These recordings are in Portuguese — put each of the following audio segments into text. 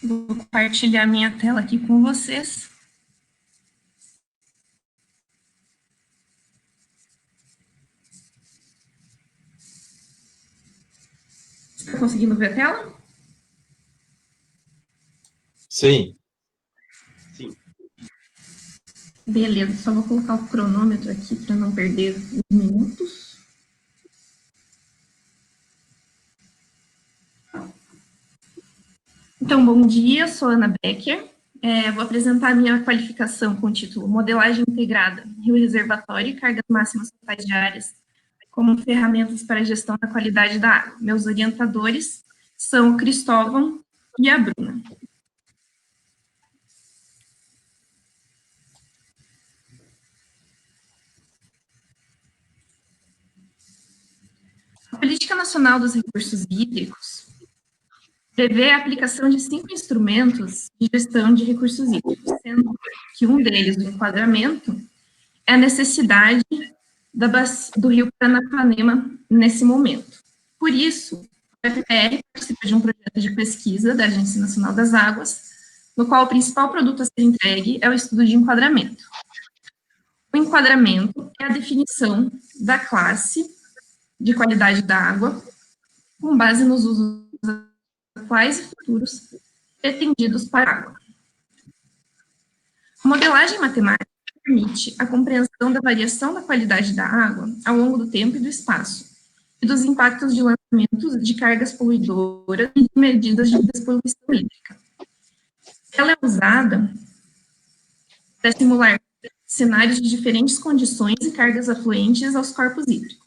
Vou compartilhar minha tela aqui com vocês. Está conseguindo ver a tela? Sim. Beleza, só vou colocar o cronômetro aqui para não perder os minutos. Então, bom dia, sou Ana Becker. Vou apresentar a minha qualificação com o título Modelagem Integrada, Rio Reservatório e Cargas Máximas Totais Diárias como ferramentas para a gestão da qualidade da água. Meus orientadores são o Cristóvão e a Bruna. A Política Nacional dos Recursos Hídricos prevê a aplicação de 5 instrumentos de gestão de recursos hídricos, sendo que um deles, o enquadramento, é a necessidade do Rio Paranapanema nesse momento. Por isso, o FPR participa de um projeto de pesquisa da Agência Nacional das Águas, no qual o principal produto a ser entregue é o estudo de enquadramento. O enquadramento é a definição da classe de qualidade da água, com base nos usos atuais e futuros pretendidos para a água. A modelagem matemática permite a compreensão da variação da qualidade da água ao longo do tempo e do espaço, e dos impactos de lançamentos de cargas poluidoras e de medidas de despoluição hídrica. Ela é usada para simular cenários de diferentes condições e cargas afluentes aos corpos hídricos.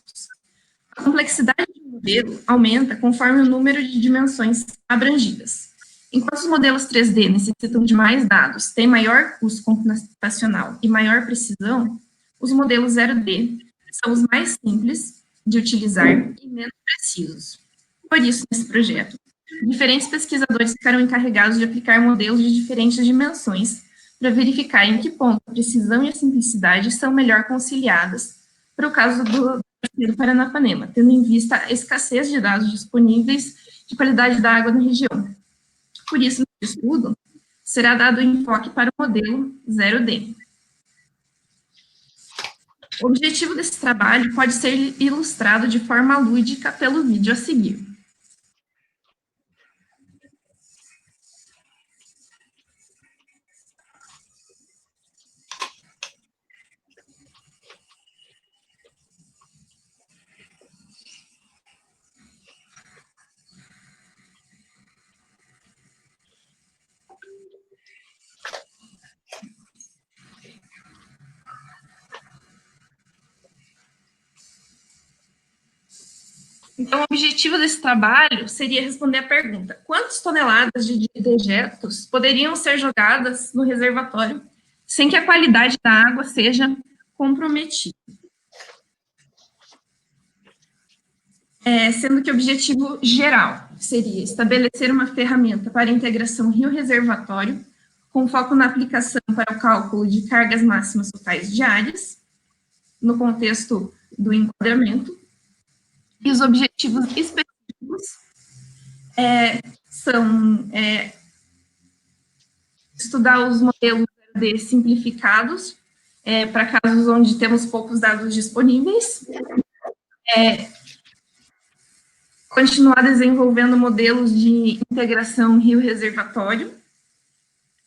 A complexidade do modelo aumenta conforme o número de dimensões abrangidas. Enquanto os modelos 3D necessitam de mais dados, têm maior custo computacional e maior precisão, os modelos 0D são os mais simples de utilizar e menos precisos. Por isso, nesse projeto, diferentes pesquisadores ficaram encarregados de aplicar modelos de diferentes dimensões para verificar em que ponto a precisão e a simplicidade são melhor conciliadas para o caso do Paranapanema, tendo em vista a escassez de dados disponíveis de qualidade da água na região. Por isso, no estudo, será dado enfoque para o modelo 0D. O objetivo desse trabalho pode ser ilustrado de forma lúdica pelo vídeo a seguir. Então, o objetivo desse trabalho seria responder a pergunta: quantas toneladas de dejetos poderiam ser jogadas no reservatório sem que a qualidade da água seja comprometida? Sendo que o objetivo geral seria estabelecer uma ferramenta para integração rio-reservatório, com foco na aplicação para o cálculo de cargas máximas totais diárias, no contexto do enquadramento. E os objetivos específicos são estudar os modelos de simplificados para casos onde temos poucos dados disponíveis, continuar desenvolvendo modelos de integração rio-reservatório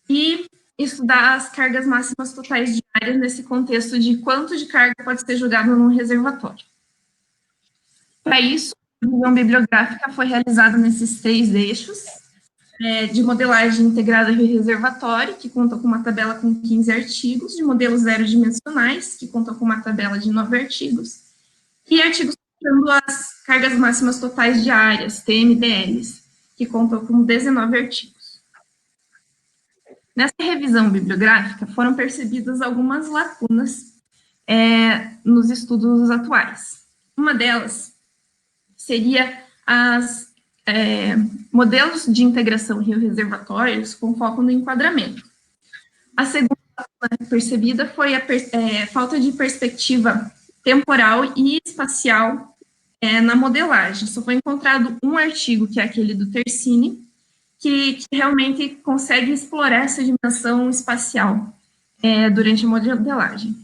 e estudar as cargas máximas totais diárias nesse contexto de quanto de carga pode ser jogado num reservatório. Para isso, a revisão bibliográfica foi realizada nesses 3 eixos, de modelagem integrada rio-reservatório, que conta com uma tabela com 15 artigos, de modelos zero dimensionais, que conta com uma tabela de 9 artigos, e artigos contando as cargas máximas totais diárias, TMDLs, que contam com 19 artigos. Nessa revisão bibliográfica, foram percebidas algumas lacunas nos estudos atuais. Uma delas seria as modelos de integração rio-reservatórios com foco no enquadramento. A segunda percebida foi a falta de perspectiva temporal e espacial na modelagem. Só foi encontrado um artigo, que é aquele do Tercini, que realmente consegue explorar essa dimensão espacial durante a modelagem.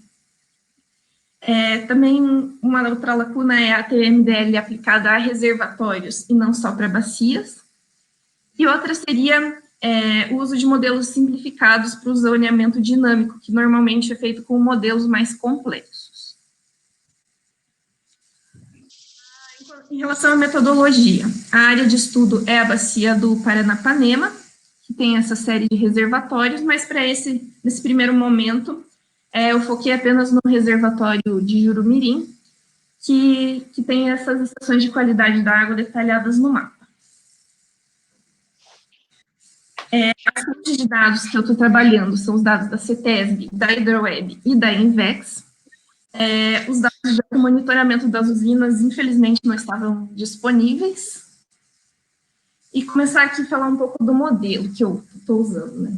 Também uma outra lacuna é a TMDL aplicada a reservatórios e não só para bacias. E outra seria o uso de modelos simplificados para o zoneamento dinâmico, que normalmente é feito com modelos mais complexos. Em relação à metodologia, a área de estudo é a bacia do Paranapanema, que tem essa série de reservatórios, mas para nesse primeiro momento, eu foquei apenas no reservatório de Jurumirim, que tem essas estações de qualidade da água detalhadas no mapa. As fontes de dados que eu estou trabalhando são os dados da CETESB, da Hidroweb e da INVEX. Os dados de monitoramento das usinas, infelizmente, não estavam disponíveis. E começar aqui a falar um pouco do modelo que eu estou usando, né?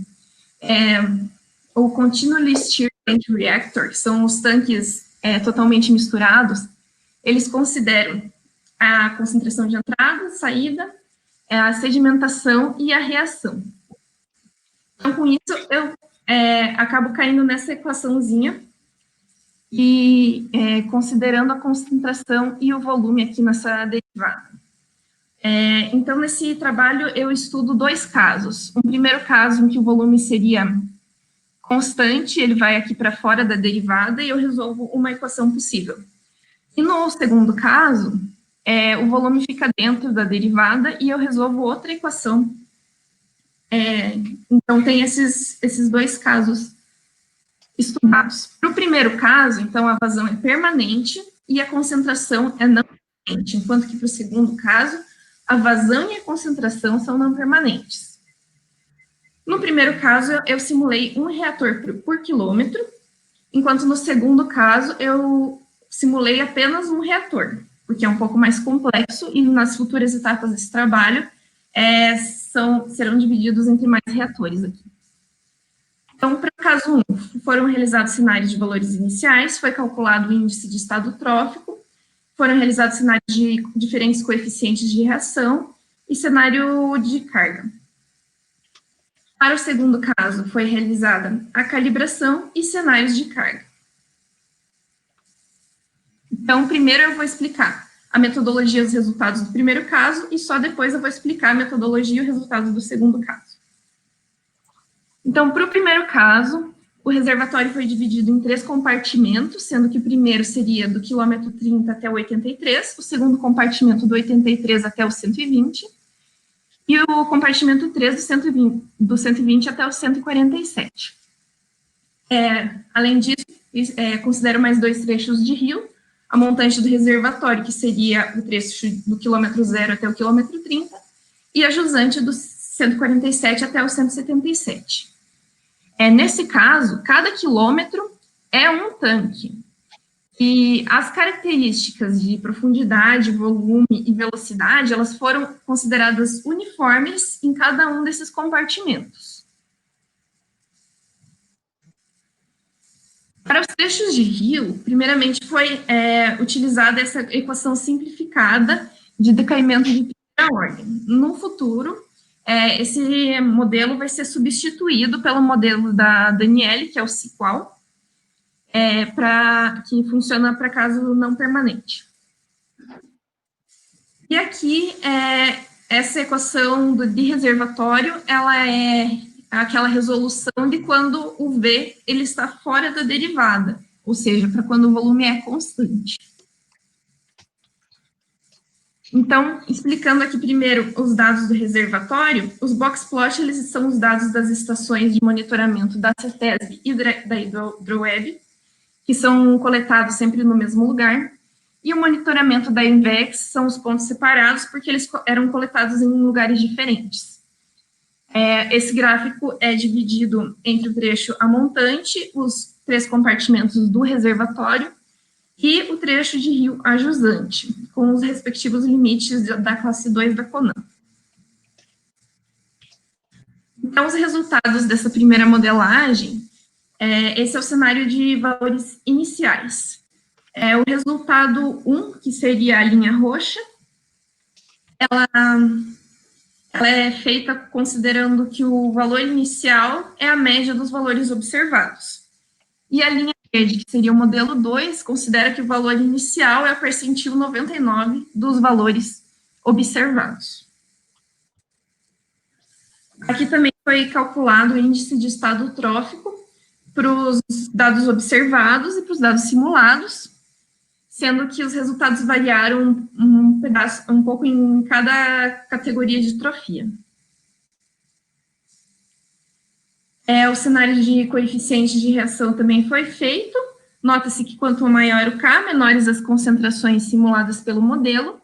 O Continually Stirred Tank Reactor, que são os tanques totalmente misturados, eles consideram a concentração de entrada, saída, a sedimentação e a reação. Então, com isso, eu acabo caindo nessa equaçãozinha e considerando a concentração e o volume aqui nessa derivada. Então, nesse trabalho, eu estudo dois casos. Um primeiro caso em que o volume seria constante, ele vai aqui para fora da derivada e eu resolvo uma equação possível. E no segundo caso, o volume fica dentro da derivada e eu resolvo outra equação. Então, tem esses dois casos estudados. Para o primeiro caso, então, a vazão é permanente e a concentração é não permanente, enquanto que para o segundo caso, a vazão e a concentração são não permanentes. No primeiro caso, eu simulei um reator por quilômetro, enquanto no segundo caso, eu simulei apenas um reator, porque é um pouco mais complexo e nas futuras etapas desse trabalho serão divididos entre mais reatores aqui. Então, para o caso 1, foram realizados cenários de valores iniciais, foi calculado o índice de estado trófico, foram realizados cenários de diferentes coeficientes de reação e cenário de carga. Para o segundo caso, foi realizada a calibração e cenários de carga. Então, primeiro eu vou explicar a metodologia e os resultados do primeiro caso, e só depois eu vou explicar a metodologia e o resultado do segundo caso. Então, para o primeiro caso, o reservatório foi dividido em 3 compartimentos, sendo que o primeiro seria do quilômetro 30 até o 83, o segundo compartimento do 83 até o 120, e o compartimento 3 do 120 até o 147. Além disso, considero mais 2 trechos de rio, a montante do reservatório, que seria o trecho do quilômetro 0 até o quilômetro 30, e a jusante do 147 até o 177. Nesse caso, cada quilômetro é um tanque. E as características de profundidade, volume e velocidade, elas foram consideradas uniformes em cada um desses compartimentos. Para os trechos de rio, primeiramente foi utilizada essa equação simplificada de decaimento de primeira ordem. No futuro, esse modelo vai ser substituído pelo modelo da Daniele, que é o SQUAL, que funciona para caso não permanente. E aqui, essa equação de reservatório, ela é aquela resolução de quando o V ele está fora da derivada, ou seja, para quando o volume é constante. Então, explicando aqui primeiro os dados do reservatório, os box plot, eles são os dados das estações de monitoramento da CETESB e da Hidroweb, que são coletados sempre no mesmo lugar, e o monitoramento da INVEX são os pontos separados, porque eles eram coletados em lugares diferentes. Esse gráfico é dividido entre o trecho a montante, os 3 compartimentos do reservatório, e o trecho de rio a jusante, com os respectivos limites da classe 2 da CONAM. Então, os resultados dessa primeira modelagem, esse é o cenário de valores iniciais. O resultado 1, que seria a linha roxa, ela Ela é feita considerando que o valor inicial é a média dos valores observados. E a linha verde, que seria o modelo 2, considera que o valor inicial é o percentil 99 dos valores observados. Aqui também foi calculado o índice de estado trófico para os dados observados e para os dados simulados, sendo que os resultados variaram um pouco em cada categoria de trofia. O cenário de coeficiente de reação também foi feito. Nota-se que quanto maior o K, menores as concentrações simuladas pelo modelo.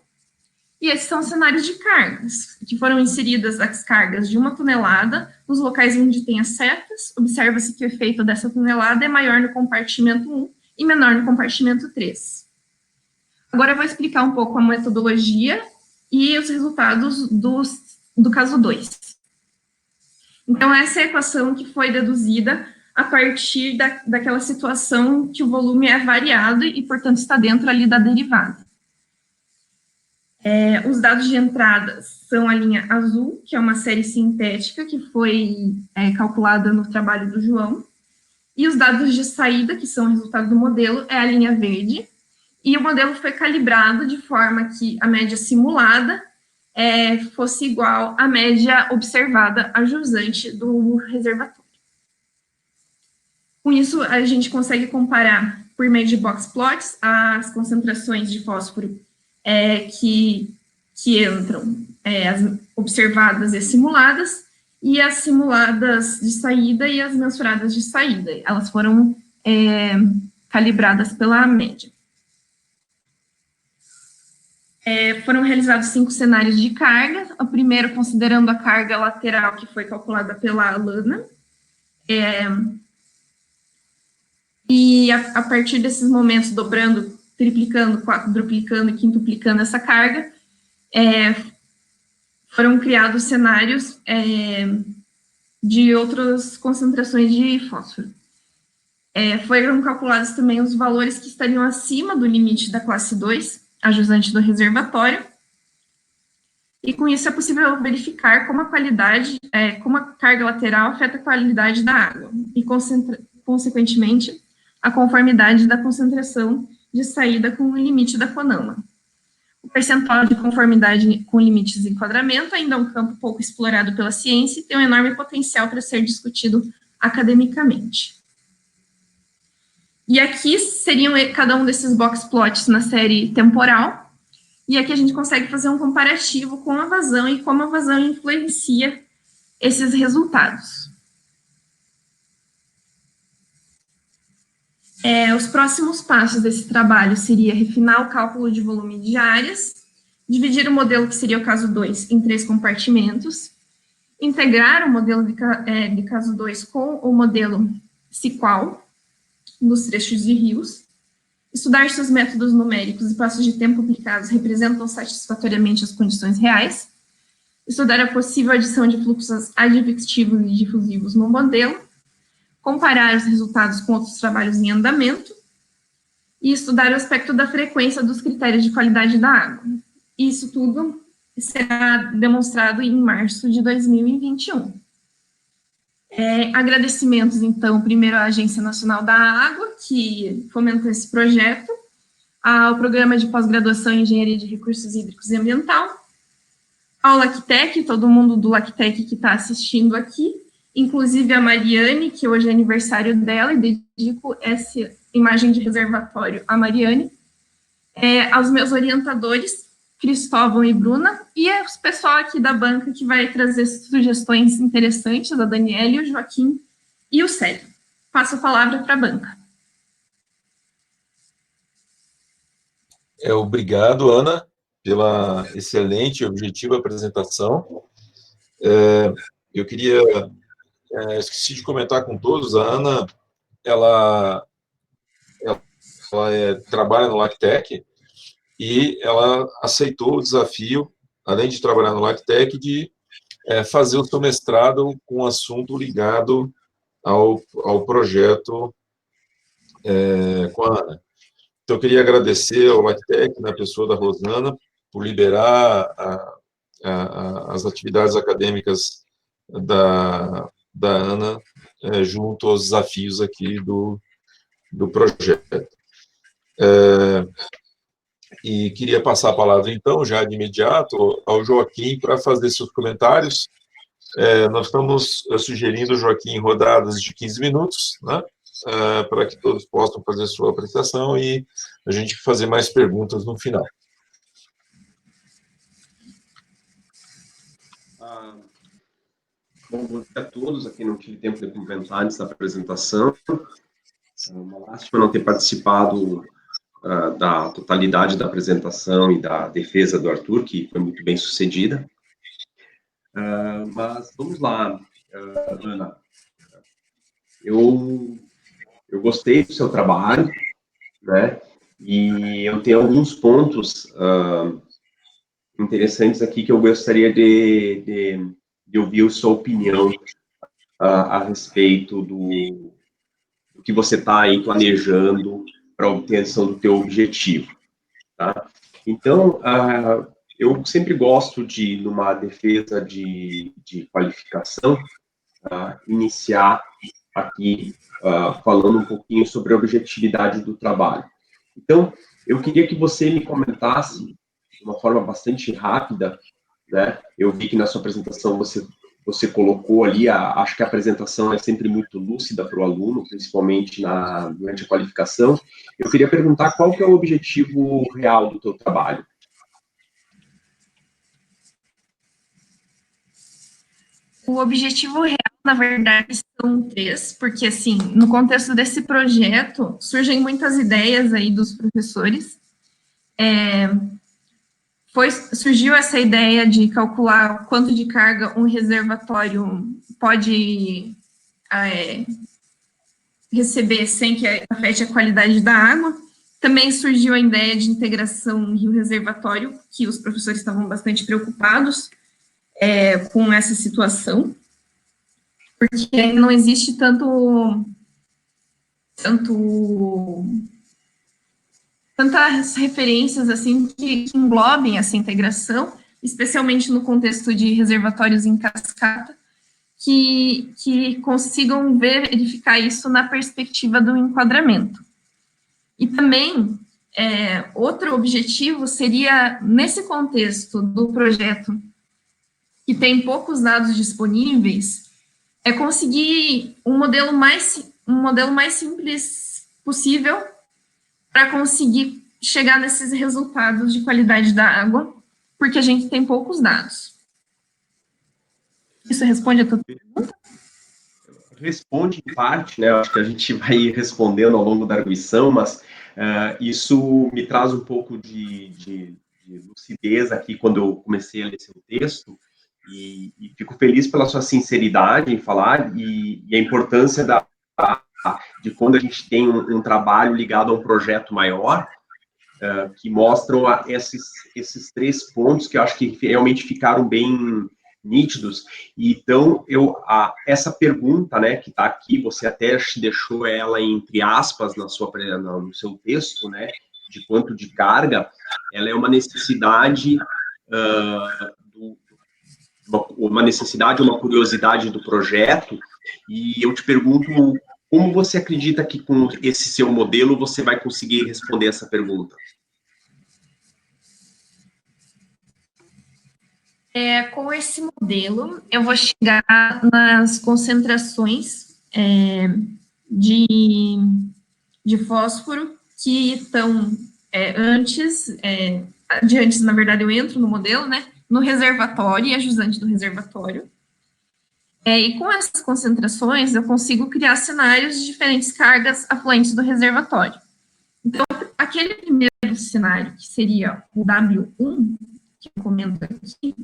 E esses são cenários de cargas, que foram inseridas as cargas de 1 tonelada nos locais onde tem as setas. Observa-se que o efeito dessa tonelada é maior no compartimento 1 e menor no compartimento 3. Agora eu vou explicar um pouco a metodologia e os resultados do caso 2. Então, essa é a equação que foi deduzida a partir daquela situação que o volume é variado e, portanto, está dentro ali da derivada. Os dados de entrada são a linha azul, que é uma série sintética que foi calculada no trabalho do João, e os dados de saída, que são o resultado do modelo, é a linha verde, e o modelo foi calibrado de forma que a média simulada fosse igual à média observada a jusante do reservatório. Com isso, a gente consegue comparar, por meio de box plots, as concentrações de fósforo que entram, as observadas e as simuladas, e as simuladas de saída e as mensuradas de saída. Elas foram calibradas pela média. Foram realizados 5 cenários de carga, o primeiro considerando a carga lateral, que foi calculada pela Alana, e a partir desses momentos, dobrando, triplicando, quadruplicando e quintuplicando essa carga, foram criados cenários de outras concentrações de fósforo. Foram calculados também os valores que estariam acima do limite da classe 2, a jusante do reservatório, e com isso é possível verificar como a qualidade, como a carga lateral afeta a qualidade da água, e consequentemente, a conformidade da concentração de saída com o limite da CONAMA. O percentual de conformidade com limites de enquadramento ainda é um campo pouco explorado pela ciência e tem um enorme potencial para ser discutido academicamente. E aqui seriam cada um desses box plots na série temporal, e aqui a gente consegue fazer um comparativo com a vazão e como a vazão influencia esses resultados. Os próximos passos desse trabalho seria refinar o cálculo de volume de áreas, dividir o modelo, que seria o caso 2, em 3 compartimentos, integrar o modelo de caso 2 com o modelo SIQUAL, dos trechos de rios, estudar se os métodos numéricos e passos de tempo aplicados representam satisfatoriamente as condições reais, estudar a possível adição de fluxos advectivos e difusivos no modelo, comparar os resultados com outros trabalhos em andamento e estudar o aspecto da frequência dos critérios de qualidade da água. Isso tudo será demonstrado em março de 2021. Agradecimentos, então, primeiro à Agência Nacional da Água, que fomentou esse projeto, ao Programa de Pós-Graduação em Engenharia de Recursos Hídricos e Ambiental, ao LACTEC, todo mundo do LACTEC que está assistindo aqui, inclusive a Mariane, que hoje é aniversário dela, e dedico essa imagem de reservatório à Mariane, aos meus orientadores, Cristóvão e Bruna, e o pessoal aqui da banca que vai trazer sugestões interessantes, a Daniela, o Joaquim e o Célio. Passo a palavra para a banca. Obrigado, Ana, pela excelente e objetiva apresentação. Eu queria, esqueci de comentar com todos, a Ana, ela trabalha no LACTEC e ela aceitou o desafio, além de trabalhar no LACTEC, de fazer o seu mestrado com um assunto ligado ao projeto com a Ana. Então, eu queria agradecer ao LACTEC, na pessoa da Rosana, por liberar as atividades acadêmicas da Ana junto aos desafios aqui do projeto. E queria passar a palavra, então, já de imediato, ao Joaquim para fazer seus comentários. Nós estamos sugerindo, Joaquim, rodadas de 15 minutos, né, para que todos possam fazer sua apresentação e a gente fazer mais perguntas no final. Bom dia a todos. Aqui não tive tempo de comentar antes da apresentação. Uma lástima não ter participado da totalidade da apresentação e da defesa do Arthur, que foi muito bem sucedida. Mas vamos lá, Ana. Eu gostei do seu trabalho, né? E eu tenho alguns pontos interessantes aqui que eu gostaria de ouvir a sua opinião a respeito do que você está aí planejando para a obtenção do teu objetivo, tá? Então, eu sempre gosto de, numa defesa de qualificação, iniciar aqui falando um pouquinho sobre a objetividade do trabalho. Então, eu queria que você me comentasse, de uma forma bastante rápida, né? Eu vi que na sua apresentação você colocou ali, acho que a apresentação é sempre muito lúcida para o aluno, principalmente durante a qualificação. Eu queria perguntar qual que é o objetivo real do teu trabalho. O objetivo real, na verdade, são 3, porque, assim, no contexto desse projeto, surgem muitas ideias aí dos professores. Surgiu essa ideia de calcular quanto de carga um reservatório pode receber sem que afete a qualidade da água. Também surgiu a ideia de integração rio-reservatório, que os professores estavam bastante preocupados com essa situação, porque não existe tantas referências assim que englobem essa integração, especialmente no contexto de reservatórios em cascata, que consigam verificar isso na perspectiva do enquadramento. E também, outro objetivo seria, nesse contexto do projeto, que tem poucos dados disponíveis, conseguir um modelo mais simples possível para conseguir chegar nesses resultados de qualidade da água, porque a gente tem poucos dados. Isso responde a tua pergunta? Responde em parte, né? Acho que a gente vai respondendo ao longo da arguição, mas isso me traz um pouco de lucidez aqui quando eu comecei a ler seu texto, e fico feliz pela sua sinceridade em falar e a importância de quando a gente tem um trabalho ligado a um projeto maior, que mostram esses 3 pontos que eu acho que realmente ficaram bem nítidos. Então, essa pergunta, né, que está aqui, você até deixou ela entre aspas no seu texto, né, de quanto de carga, ela é uma necessidade, uma curiosidade do projeto, e eu te pergunto, como você acredita que com esse seu modelo você vai conseguir responder essa pergunta? Com esse modelo, eu vou chegar nas concentrações de fósforo que estão antes, na verdade, eu entro no modelo, né, no reservatório e a jusante do reservatório. E com essas concentrações, eu consigo criar cenários de diferentes cargas afluentes do reservatório. Então, aquele primeiro cenário, que seria o W1, que eu comento aqui,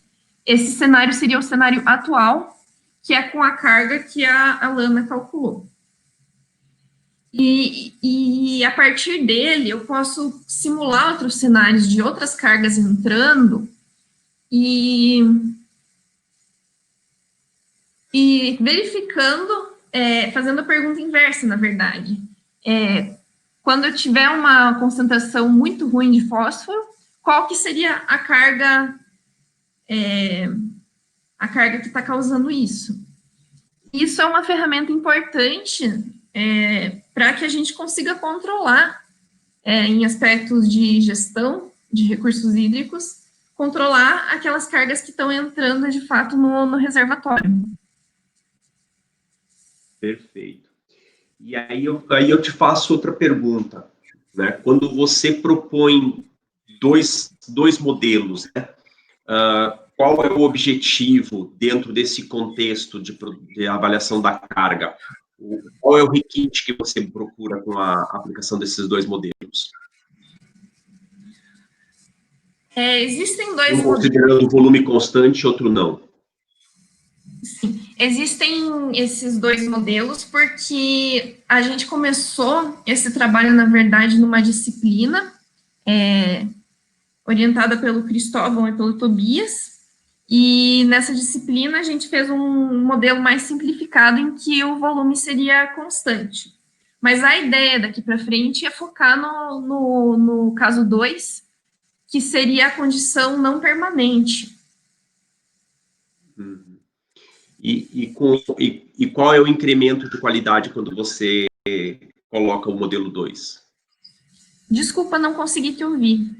esse cenário seria o cenário atual, que é com a carga que a Lana calculou. E a partir dele, eu posso simular outros cenários de outras cargas entrando e verificando, fazendo a pergunta inversa, na verdade. Quando eu tiver uma concentração muito ruim de fósforo, qual que seria a carga a carga que está causando isso. Isso é uma ferramenta importante para que a gente consiga controlar, em aspectos de gestão de recursos hídricos, controlar aquelas cargas que estão entrando, de fato, no reservatório. Perfeito. E aí eu te faço outra pergunta, né? Quando você propõe dois modelos, né? Qual é o objetivo dentro desse contexto de avaliação da carga? Qual é o requinte que você procura com a aplicação desses dois modelos? Existem dois Um considerando o volume constante, outro não. Sim, existem esses dois modelos porque a gente começou esse trabalho, na verdade, numa disciplina orientada pelo Cristóvão e pelo Tobias, e nessa disciplina a gente fez um modelo mais simplificado em que o volume seria constante. Mas a ideia daqui para frente é focar no caso 2, que seria a condição não permanente. E qual é o incremento de qualidade quando você coloca o modelo 2? Desculpa, não consegui te ouvir.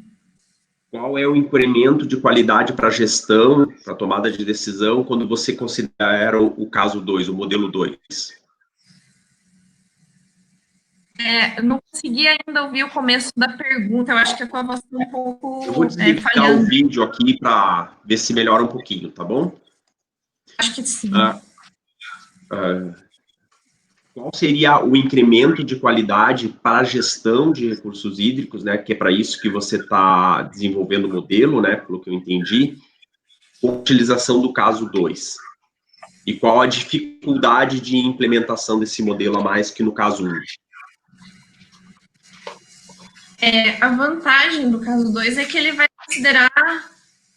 Qual é o incremento de qualidade para a gestão, para a tomada de decisão, quando você considera o caso 2, o modelo 2? Não consegui ainda ouvir o começo da pergunta, eu acho que a tua voz está um pouco Eu vou desligar falhando. o vídeo aqui para ver se melhora um pouquinho, tá bom? Acho que sim. Qual seria o incremento de qualidade para a gestão de recursos hídricos, né? Que é para isso que você está desenvolvendo o modelo, né? Pelo que eu entendi, com a utilização do caso 2. E qual a dificuldade de implementação desse modelo a mais que no caso 1? A vantagem do caso 2 é que ele vai considerar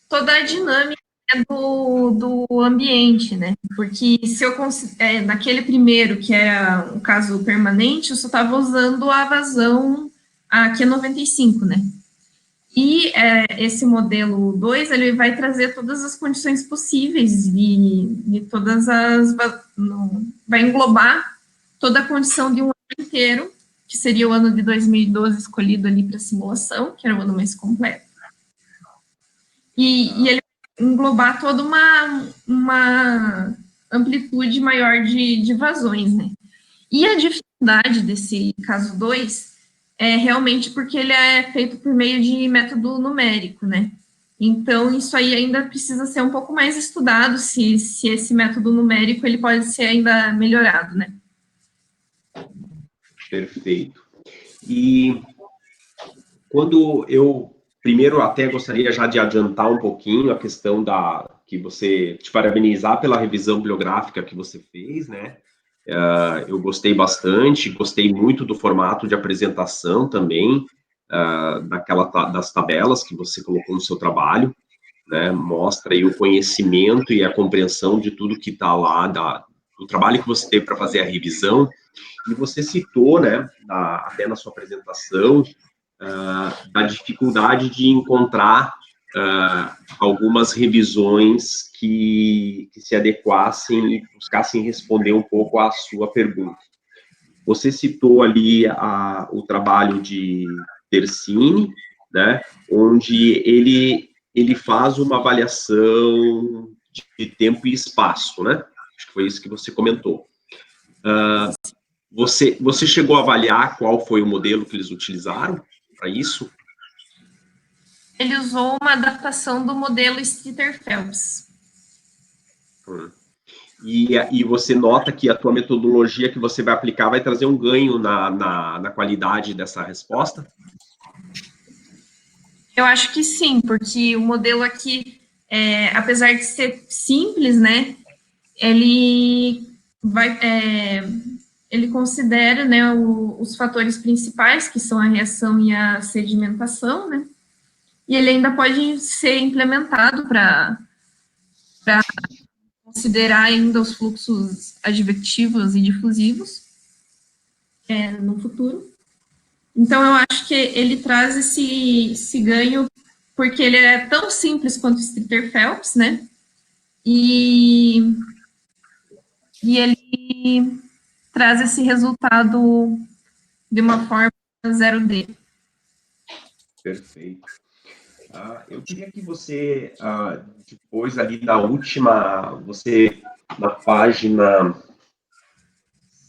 toda a dinâmica do ambiente, né? Porque se eu naquele primeiro, que era um caso permanente, eu só estava usando a vazão a Q95, né? E esse modelo 2, ele vai trazer todas as condições possíveis e todas as... vai englobar toda a condição de um ano inteiro, que seria o ano de 2012 escolhido ali para simulação, que era o ano mais completo. E ele vai englobar toda uma amplitude maior de vazões, né? E a dificuldade desse caso 2 é realmente porque ele é feito por meio de método numérico, né? Então, isso aí ainda precisa ser um pouco mais estudado, se esse método numérico ele pode ser ainda melhorado, né? Perfeito. E quando primeiro até gostaria já de adiantar um pouquinho a questão te parabenizar pela revisão bibliográfica que você fez, né? Eu gostei bastante, gostei muito do formato de apresentação também, das tabelas que você colocou no seu trabalho, né? Mostra aí o conhecimento e a compreensão de tudo que está lá, do trabalho que você teve para fazer a revisão. E você citou, né, até na sua apresentação, da dificuldade de encontrar algumas revisões que se adequassem e buscassem responder um pouco à sua pergunta. Você citou ali o trabalho de Tercini, né, onde ele faz uma avaliação de tempo e espaço, né? Acho que foi isso que você comentou. Você chegou a avaliar qual foi o modelo que eles utilizaram para isso? Ele usou uma adaptação do modelo Streeter-Phelps. E você nota que a tua metodologia que você vai aplicar vai trazer um ganho na qualidade dessa resposta? Eu acho que sim, porque o modelo aqui, apesar de ser simples, né, ele considera, né, os fatores principais, que são a reação e a sedimentação, né, e ele ainda pode ser implementado para considerar ainda os fluxos advectivos e difusivos no futuro. Então, eu acho que ele traz esse ganho porque ele é tão simples quanto o Streeter Phelps, né? E ele traz esse resultado de uma forma 0D. Perfeito. Eu queria que você, depois ali na última, na página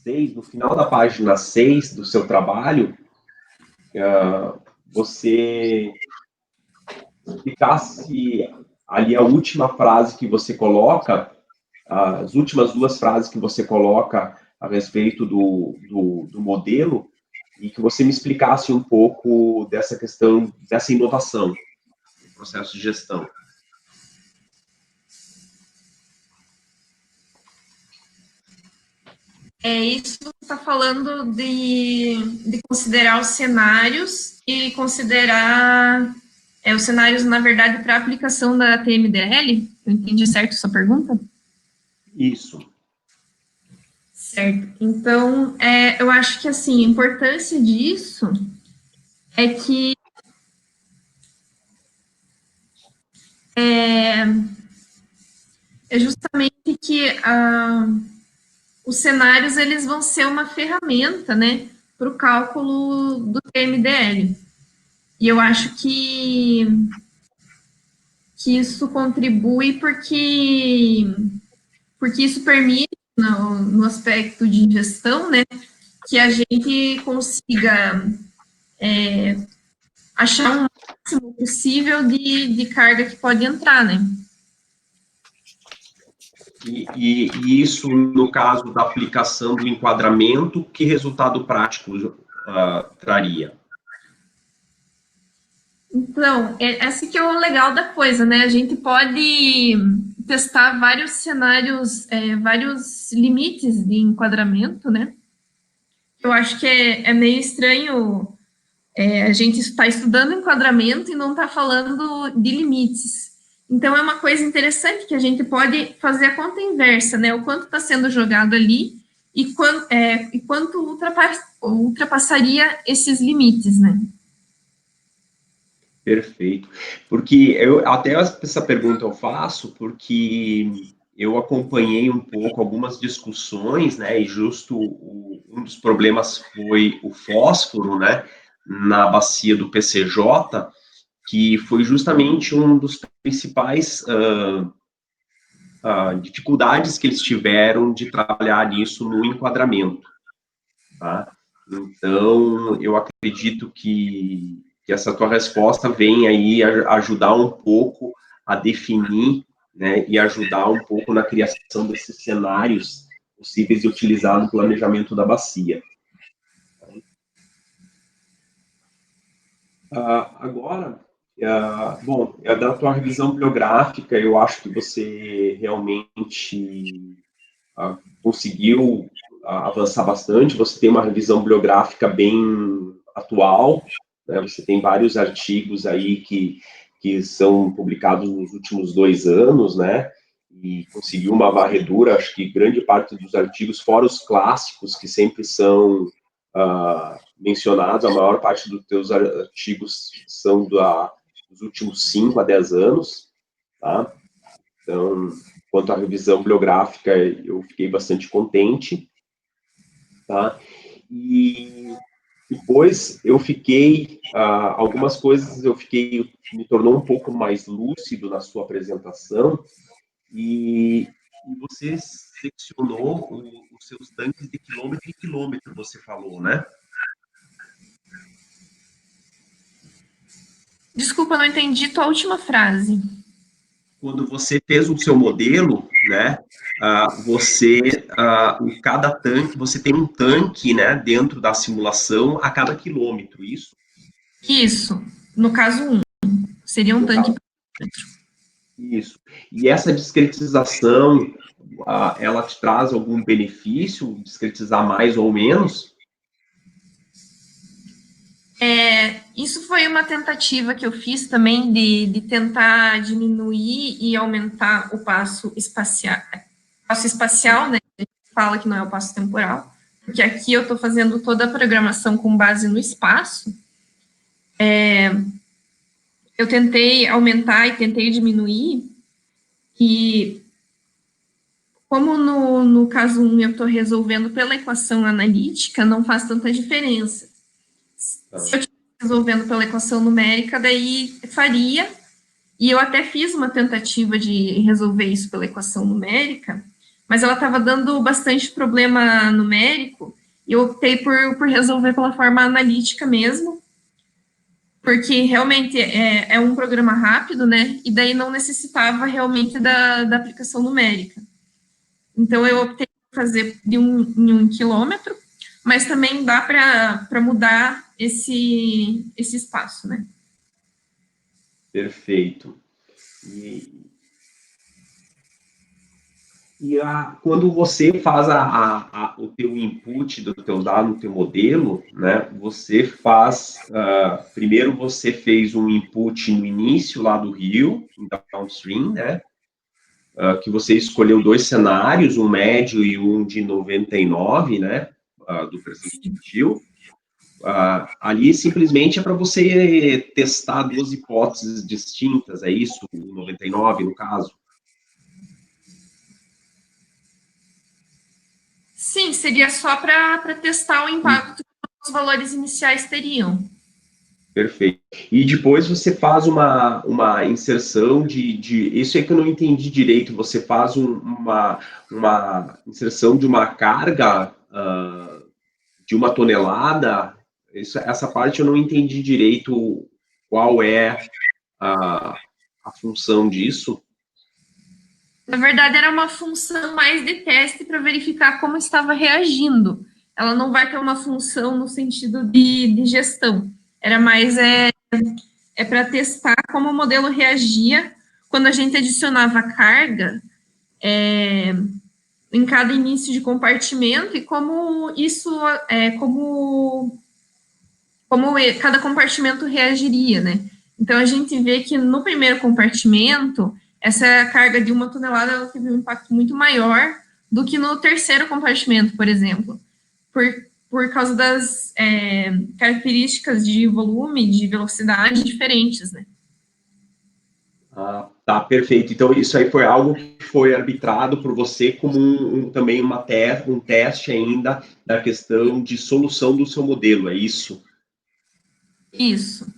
6, no final da página 6 do seu trabalho, você explicasse ali a última frase que você coloca, as últimas duas frases que você coloca a respeito do modelo, e que você me explicasse um pouco dessa questão, dessa inovação no processo de gestão. Isso está falando de considerar os cenários e considerar os cenários, na verdade, para aplicação da TMDL? Eu entendi certo a sua pergunta? Isso. Certo. Então, eu acho que, assim, a importância disso é que é justamente que os cenários, eles vão ser uma ferramenta, né, para o cálculo do TMDL. E eu acho que isso contribui porque isso permite, no aspecto de gestão, né, que a gente consiga achar um máximo possível de carga que pode entrar, né. E isso, no caso da aplicação do enquadramento, que resultado prático traria? Então, esse que é o legal da coisa, né? A gente pode testar vários cenários, vários limites de enquadramento, né? Eu acho que é meio estranho a gente está estudando enquadramento e não está falando de limites. Então, é uma coisa interessante que a gente pode fazer a conta inversa, né? O quanto está sendo jogado ali e quanto ultrapassaria esses limites, né? Perfeito. Porque até essa pergunta eu faço porque eu acompanhei um pouco algumas discussões, né, e justo um dos problemas foi o fósforo, né, na bacia do PCJ, que foi justamente um dos principais dificuldades que eles tiveram de trabalhar isso no enquadramento, tá? Então, eu acredito que essa tua resposta vem aí ajudar um pouco a definir, né, e ajudar um pouco na criação desses cenários possíveis de utilizar no planejamento da bacia. Agora, bom, da tua revisão bibliográfica, eu acho que você realmente conseguiu avançar bastante. Você tem uma revisão bibliográfica bem atual, né? Você tem vários artigos aí que são publicados nos últimos 2 anos, né? E conseguiu uma varredura, acho que grande parte dos artigos, fora os clássicos, que sempre são mencionados, a maior parte dos teus artigos são dos últimos 5 a 10 anos, tá? Então, quanto à revisão bibliográfica, eu fiquei bastante contente, tá? E depois eu fiquei, algumas coisas me tornou um pouco mais lúcido na sua apresentação, e você seccionou os seus tanques de quilômetro em quilômetro, você falou, né? Desculpa, não entendi tua última frase. Quando você fez o seu modelo, né, cada tanque, você tem um tanque, né, dentro da simulação a cada quilômetro, isso? Isso, no caso 1, seria um tanque. Isso. E essa discretização, ela te traz algum benefício, discretizar mais ou menos? Isso foi uma tentativa que eu fiz também de tentar diminuir e aumentar o passo espacial, né? A gente fala que não é o passo temporal, porque aqui eu estou fazendo toda a programação com base no espaço. eu tentei aumentar e tentei diminuir, e como no caso 1 eu estou resolvendo pela equação analítica, não faz tanta diferença. Se eu estivesse resolvendo pela equação numérica, daí faria, e eu até fiz uma tentativa de resolver isso pela equação numérica, mas ela estava dando bastante problema numérico, e eu optei por resolver pela forma analítica mesmo, porque realmente é um programa rápido, né? E daí não necessitava realmente da aplicação numérica. Então, eu optei por fazer em 1 quilômetro, mas também dá para mudar esse espaço, né? Perfeito. Quando você faz o teu input do teu dado no teu modelo, né, você faz, primeiro você fez um input no início lá do rio, em downstream, né, que você escolheu 2 cenários, um médio e um de 99, né, do percentil. Ali simplesmente é para você testar 2 hipóteses distintas, é isso? O 99, no caso? Sim, seria só para testar o impacto que os valores iniciais teriam. Perfeito. E depois você faz uma inserção isso é que eu não entendi direito, você faz uma inserção de uma carga de 1 tonelada, essa parte eu não entendi direito qual é a função disso. Na verdade, era uma função mais de teste para verificar como estava reagindo. Ela não vai ter uma função no sentido de gestão. Era mais para testar como o modelo reagia quando a gente adicionava carga em cada início de compartimento e como isso, como cada compartimento reagiria, né? Então, a gente vê que no primeiro compartimento, essa carga de 1 tonelada ela teve um impacto muito maior do que no terceiro compartimento, por exemplo, por causa das características de volume, de velocidade diferentes, né? Tá, perfeito. Então, isso aí foi algo que foi arbitrado por você como também um teste ainda da questão de solução do seu modelo, é isso? Isso.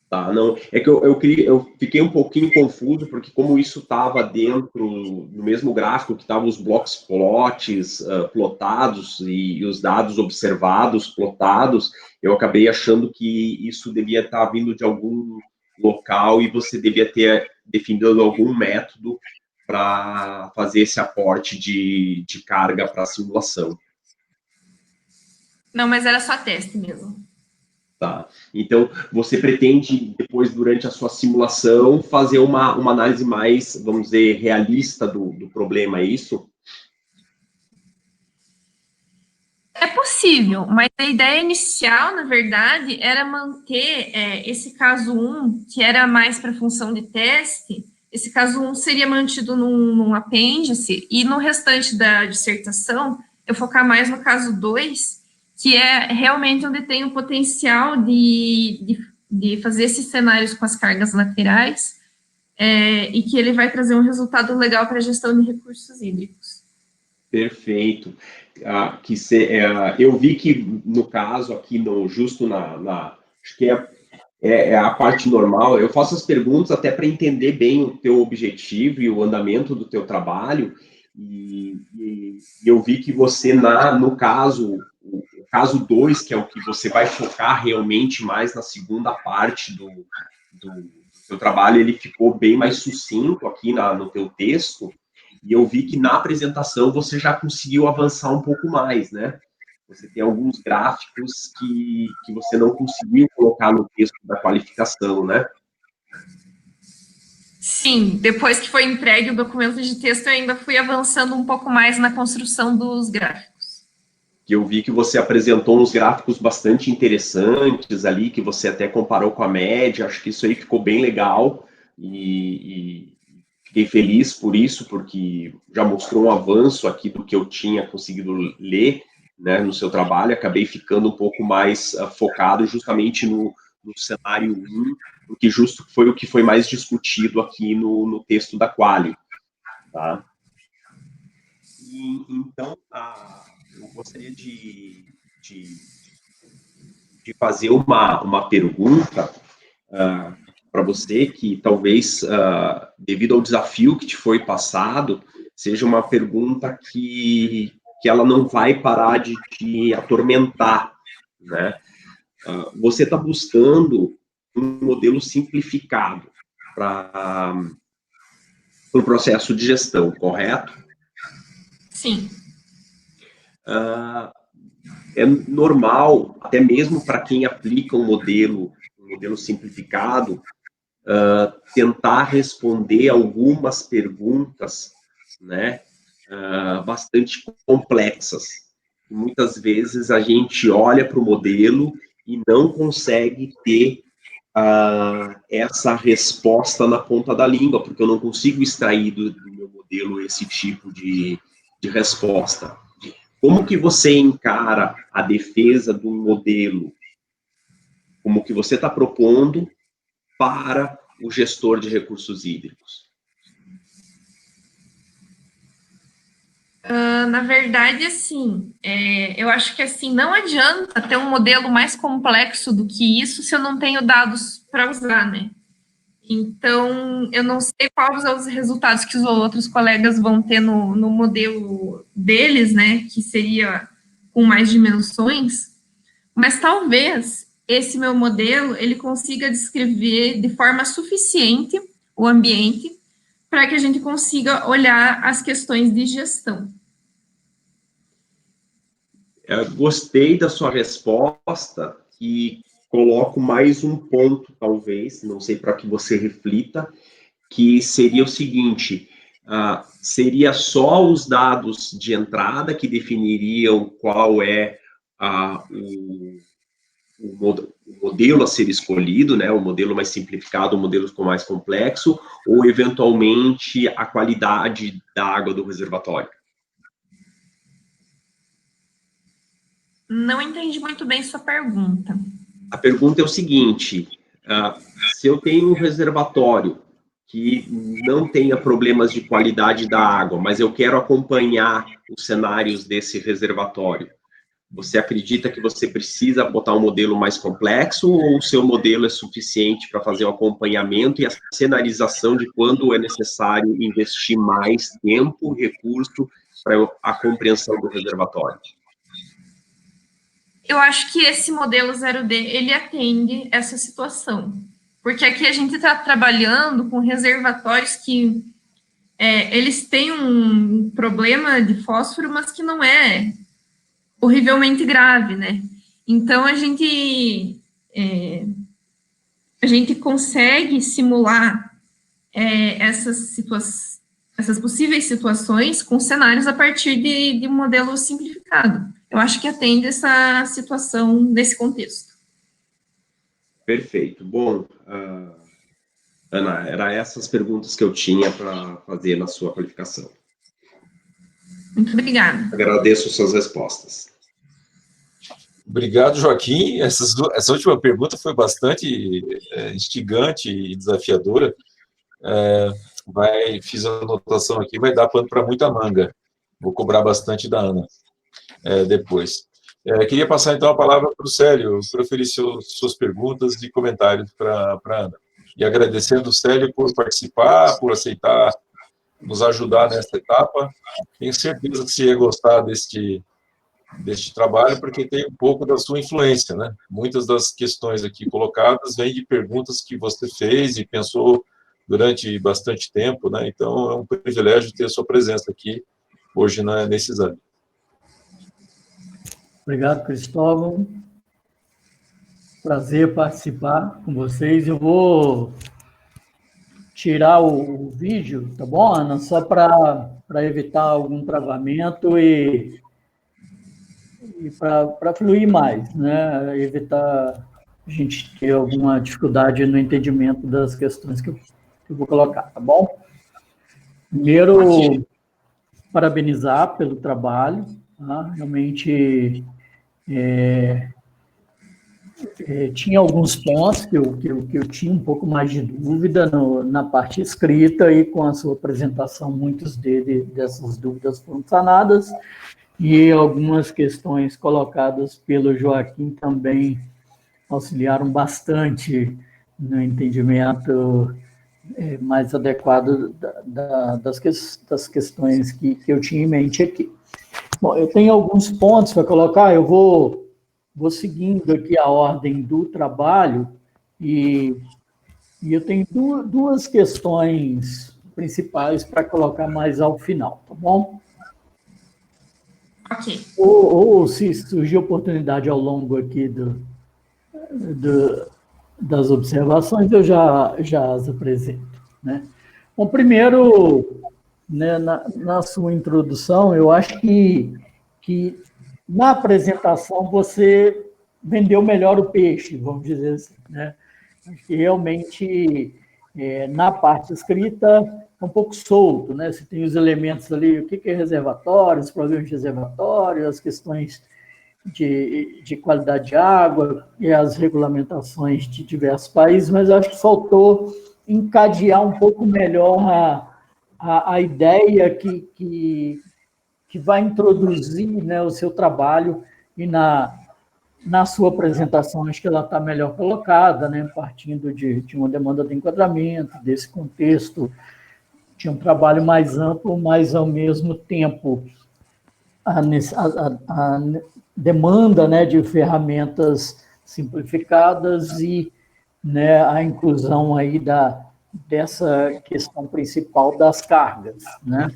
Tá, não, é que eu fiquei um pouquinho confuso, porque como isso estava dentro do mesmo gráfico que estavam os blocos plots, plotados e os dados observados plotados, eu acabei achando que isso devia estar vindo de algum local e você devia ter definido algum método para fazer esse aporte de carga para a simulação. Não, mas era só teste mesmo. Tá. Então, você pretende, depois, durante a sua simulação, fazer uma análise mais, vamos dizer, realista do problema, é isso? É possível, mas a ideia inicial, na verdade, era manter esse caso 1, que era mais para função de teste, esse caso 1 seria mantido num apêndice, e no restante da dissertação, eu focar mais no caso 2, que é realmente onde tem o potencial de fazer esses cenários com as cargas laterais, e que ele vai trazer um resultado legal para a gestão de recursos hídricos. Perfeito. Eu vi que, no caso, aqui justo acho que é a parte normal, eu faço as perguntas até para entender bem o teu objetivo e o andamento do teu trabalho, e eu vi que você, no caso, o caso 2, que é o que você vai focar realmente mais na segunda parte do teu trabalho, ele ficou bem mais sucinto aqui no teu texto, e eu vi que na apresentação você já conseguiu avançar um pouco mais, né? Você tem alguns gráficos que você não conseguiu colocar no texto da qualificação, né? Sim, depois que foi entregue o documento de texto, eu ainda fui avançando um pouco mais na construção dos gráficos. Que eu vi que você apresentou uns gráficos bastante interessantes ali, que você até comparou com a média, acho que isso aí ficou bem legal, e fiquei feliz por isso, porque já mostrou um avanço aqui do que eu tinha conseguido ler, né, no seu trabalho, acabei ficando um pouco mais focado justamente no cenário 1, porque justo foi o que foi mais discutido aqui no texto da Quali, tá? Então, eu gostaria de fazer uma pergunta para você, que talvez, devido ao desafio que te foi passado, seja uma pergunta que ela não vai parar de te atormentar, né? Você está buscando um modelo simplificado para o processo de gestão, correto? Sim. É normal, até mesmo para quem aplica um modelo simplificado, tentar responder algumas perguntas, né, bastante complexas. Muitas vezes a gente olha para o modelo e não consegue ter essa resposta na ponta da língua, porque eu não consigo extrair do meu modelo esse tipo de resposta. Como que você encara a defesa do modelo, como que você está propondo para o gestor de recursos hídricos? Na verdade, assim, eu acho que assim não adianta ter um modelo mais complexo do que isso se eu não tenho dados para usar, né? Então, eu não sei quais são os resultados que os outros colegas vão ter no modelo deles, né? Que seria com mais dimensões, mas talvez esse meu modelo ele consiga descrever de forma suficiente o ambiente para que a gente consiga olhar as questões de gestão. Gostei da sua resposta e coloco mais um ponto, talvez, não sei, para que você reflita, que seria o seguinte: seria só os dados de entrada que definiriam qual é o modelo a ser escolhido, né, o modelo mais simplificado, o modelo mais complexo, ou eventualmente a qualidade da água do reservatório? Não entendi muito bem sua pergunta. A pergunta é o seguinte: se eu tenho um reservatório que não tenha problemas de qualidade da água, mas eu quero acompanhar os cenários desse reservatório, você acredita que você precisa botar um modelo mais complexo, ou o seu modelo é suficiente para fazer o acompanhamento e a cenarização de quando é necessário investir mais tempo e recurso para a compreensão do reservatório? Eu acho que esse modelo 0D, ele atende essa situação. Porque aqui a gente está trabalhando com reservatórios que eles têm um problema de fósforo, mas que não é horrivelmente grave, né? Então, a gente consegue simular essas possíveis situações com cenários a partir de um modelo simplificado. Eu acho que atende essa situação nesse contexto. Perfeito. Bom, Ana, eram essas perguntas que eu tinha para fazer na sua qualificação. Muito obrigada. Agradeço suas respostas. Obrigado, Joaquim. Essa última pergunta foi bastante instigante e desafiadora. Fiz a anotação aqui, vai dar pano para muita manga. Vou cobrar bastante da Ana depois. Queria passar, então, a palavra para o Célio, para oferir suas perguntas e comentários para a Ana. E agradecendo o Célio por participar, por aceitar nos ajudar nessa etapa. Tenho certeza que você ia gostar deste trabalho, porque tem um pouco da sua influência, né? Muitas das questões aqui colocadas vêm de perguntas que você fez e pensou durante bastante tempo, né? Então, é um privilégio ter a sua presença aqui hoje nesse exame. Obrigado, Cristóvão. Prazer participar com vocês. Eu vou tirar o vídeo, tá bom, Ana? Só para evitar algum travamento e para fluir mais, né? Evitar a gente ter alguma dificuldade no entendimento das questões que eu vou colocar, tá bom? Primeiro, parabenizar pelo trabalho, tá? Realmente tinha alguns pontos que eu tinha um pouco mais de dúvida na parte escrita, e com a sua apresentação, dessas dúvidas foram sanadas, e algumas questões colocadas pelo Joaquim também auxiliaram bastante no entendimento mais adequado das questões que eu tinha em mente aqui. Bom, eu tenho alguns pontos para colocar, eu vou seguindo aqui a ordem do trabalho, e eu tenho duas questões principais para colocar mais ao final, tá bom? Ok. Ou se surgir oportunidade ao longo aqui das observações, eu já as apresento, né? Bom, primeiro, né, na sua introdução, eu acho que na apresentação você vendeu melhor o peixe, vamos dizer assim, né? Acho que realmente, na parte escrita, é um pouco solto, né? Você tem os elementos ali, o que é reservatório, os problemas de reservatório, as questões de qualidade de água e as regulamentações de diversos países, mas acho que faltou encadear um pouco melhor a ideia que vai introduzir, né, o seu trabalho, e na sua apresentação acho que ela está melhor colocada, né, partindo de uma demanda de enquadramento, desse contexto, de um trabalho mais amplo, mas ao mesmo tempo a demanda, né, de ferramentas simplificadas, e, né, a inclusão aí dessa questão principal das cargas, né?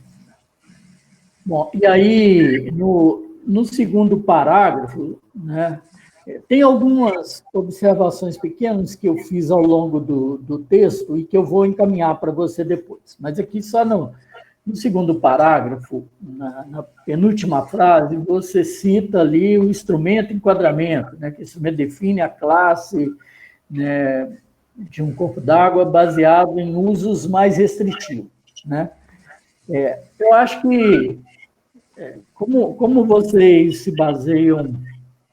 Bom, e aí, no segundo parágrafo, né, tem algumas observações pequenas que eu fiz ao longo do texto e que eu vou encaminhar para você depois. Mas aqui só no segundo parágrafo, na penúltima frase, você cita ali o instrumento enquadramento, né, que o instrumento define a classe, né, de um corpo d'água baseado em usos mais restritivos, né? Eu acho que, como vocês se baseiam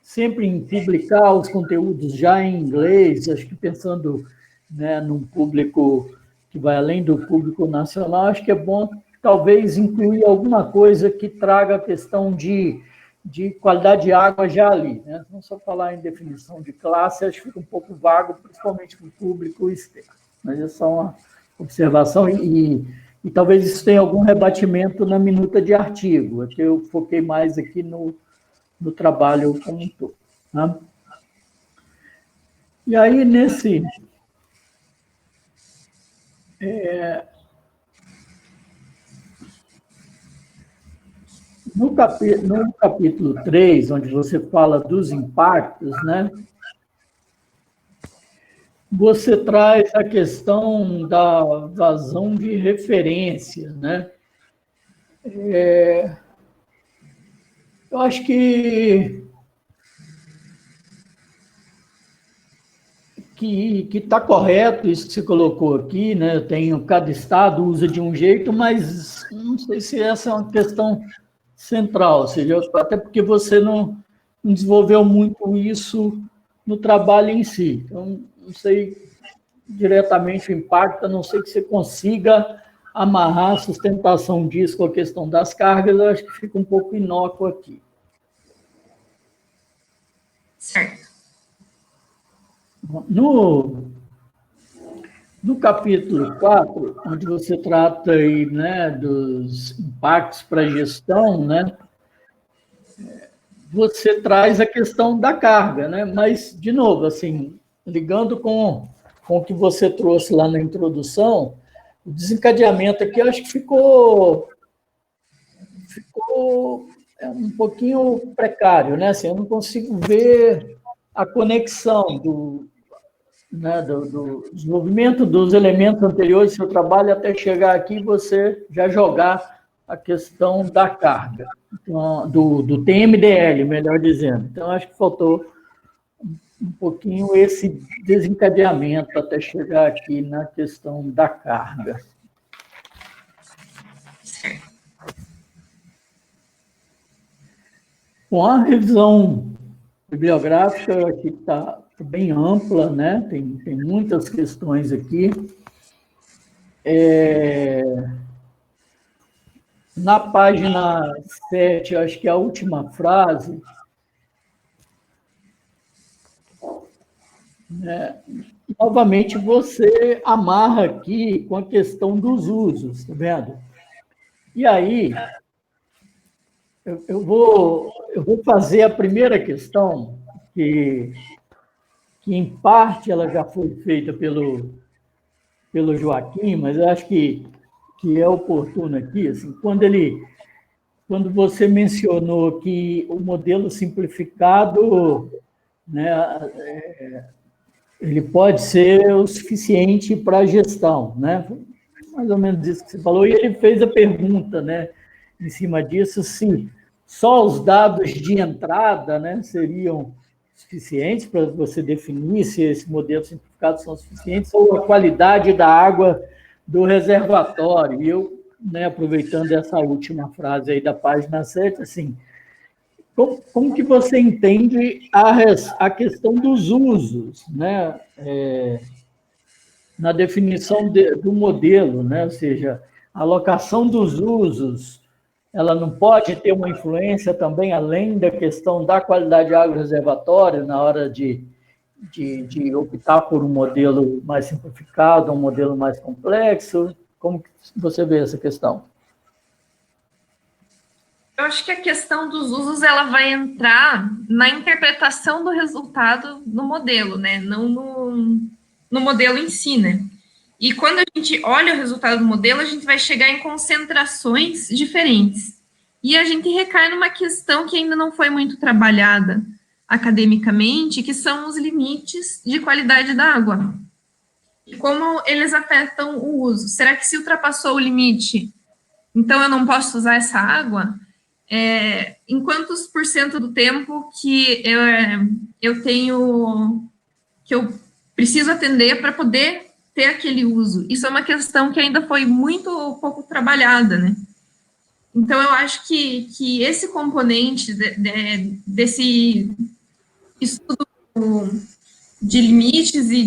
sempre em publicar os conteúdos já em inglês, acho que pensando, né, num público que vai além do público nacional, acho que é bom talvez incluir alguma coisa que traga a questão de qualidade de água já ali, né? Não só falar em definição de classe, acho que fica um pouco vago, principalmente para o público externo. Mas é só uma observação, e talvez isso tenha algum rebatimento na minuta de artigo, é que eu foquei mais aqui no trabalho como um todo, né? E aí, no capítulo 3, onde você fala dos impactos, né, você traz a questão da vazão de referência, né? Eu acho que está correto isso que você colocou aqui, né? Cada estado usa de um jeito, mas não sei se essa é uma questão central, ou seja, até porque você não desenvolveu muito isso no trabalho em si. Então, não sei diretamente o impacto, a não sei que você consiga amarrar a sustentação disso com a questão das cargas, eu acho que fica um pouco inócuo aqui. Certo. No capítulo 4, onde você trata aí, né, dos impactos para a gestão, né, você traz a questão da carga, né, mas, de novo, assim, ligando com o que você trouxe lá na introdução, o desencadeamento aqui eu acho que ficou um pouquinho precário, né? Assim, eu não consigo ver a conexão do desenvolvimento dos elementos anteriores do seu trabalho até chegar aqui e você já jogar a questão da carga, então, do TMDL, melhor dizendo. Então, acho que faltou um pouquinho esse desencadeamento até chegar aqui na questão da carga. Bom, a revisão bibliográfica aqui está bem ampla, né? Tem muitas questões aqui. Na página 7, acho que é a última frase, né? Novamente, você amarra aqui com a questão dos usos, tá vendo? E aí, eu vou fazer a primeira questão, que em parte ela já foi feita pelo Joaquim, mas eu acho que é oportuno aqui, assim, quando você mencionou que o modelo simplificado, né, ele pode ser o suficiente para a gestão, né? Mais ou menos isso que você falou, e ele fez a pergunta, né, em cima disso, se só os dados de entrada, né, seriam suficientes para você definir se esse modelo simplificado são suficientes, ou a qualidade da água do reservatório. E eu, né, aproveitando essa última frase aí da página 7, assim, como que você entende a questão dos usos, né? Na definição do modelo, né? Ou seja, a alocação dos usos, ela não pode ter uma influência também, além da questão da qualidade de água do reservatório, na hora de optar por um modelo mais simplificado, um modelo mais complexo? Como que você vê essa questão? Eu acho que a questão dos usos ela vai entrar na interpretação do resultado no modelo, né? Não no modelo em si, né? E quando a gente olha o resultado do modelo, a gente vai chegar em concentrações diferentes. E a gente recai numa questão que ainda não foi muito trabalhada academicamente, que são os limites de qualidade da água. E como eles afetam o uso. Será que se ultrapassou o limite, então eu não posso usar essa água? Em quantos por cento do tempo que eu tenho, que eu preciso atender para poder ter aquele uso? Isso é uma questão que ainda foi muito pouco trabalhada, né? Então, eu acho que esse componente desse estudo de limites e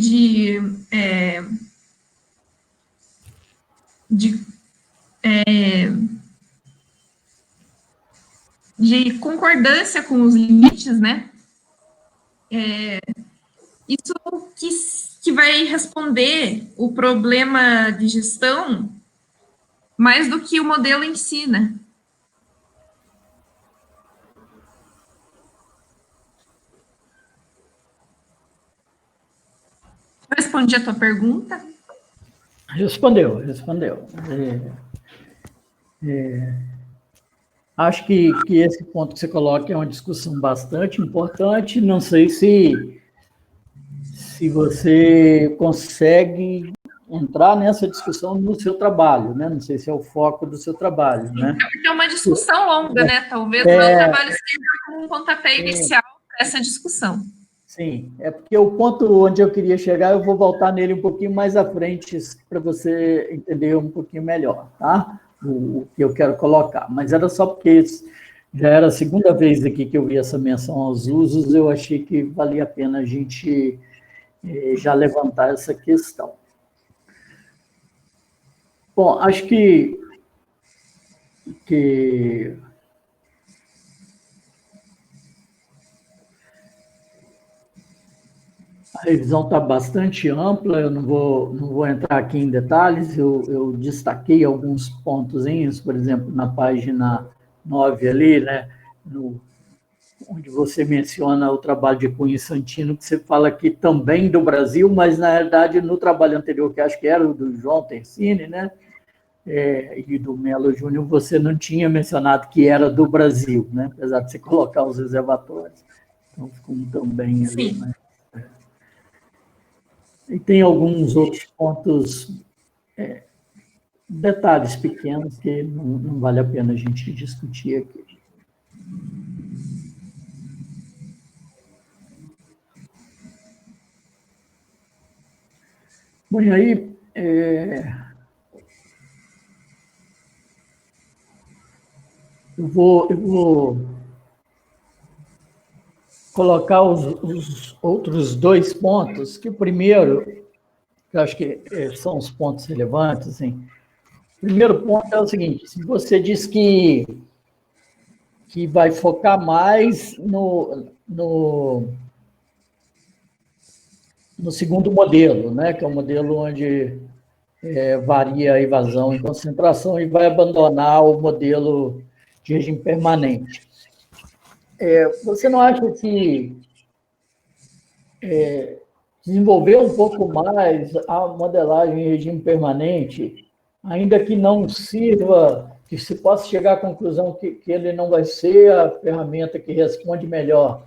de concordância com os limites, né? Isso que vai responder o problema de gestão mais do que o modelo em si, né? Eu respondi a tua pergunta? Respondeu. Acho que esse ponto que você coloca é uma discussão bastante importante. Não sei se você consegue entrar nessa discussão no seu trabalho, né? Não sei se é o foco do seu trabalho, né? É porque é uma discussão longa, né? Talvez o meu trabalho seja como um pontapé inicial para essa discussão. Sim, é porque o ponto onde eu queria chegar, eu vou voltar nele um pouquinho mais à frente para você entender um pouquinho melhor, tá? O que eu quero colocar. Mas era só porque já era a segunda vez aqui que eu vi essa menção aos usos, eu achei que valia a pena a gente já levantar essa questão. Bom, acho que a revisão está bastante ampla, eu não vou entrar aqui em detalhes, eu destaquei alguns pontozinhos, por exemplo, na página 9 ali, né, onde você menciona o trabalho de Cunha e Santino, que você fala aqui também do Brasil, mas, na realidade, no trabalho anterior, que acho que era o do João Tersini, né, e do Melo Júnior, você não tinha mencionado que era do Brasil, né, apesar de você colocar os reservatórios. Então, ficou também ali, né? E tem alguns outros pontos, detalhes pequenos, que não vale a pena a gente discutir aqui. Bom, e aí, eu vou colocar os outros dois pontos, que o primeiro, que eu acho que são os pontos relevantes, assim. O primeiro ponto é o seguinte: se você diz que vai focar mais no segundo modelo, né, que é o modelo onde varia a evasão e concentração, e vai abandonar o modelo de regime permanente. Você não acha que desenvolver um pouco mais a modelagem em regime permanente, ainda que não sirva, que se possa chegar à conclusão que ele não vai ser a ferramenta que responde melhor,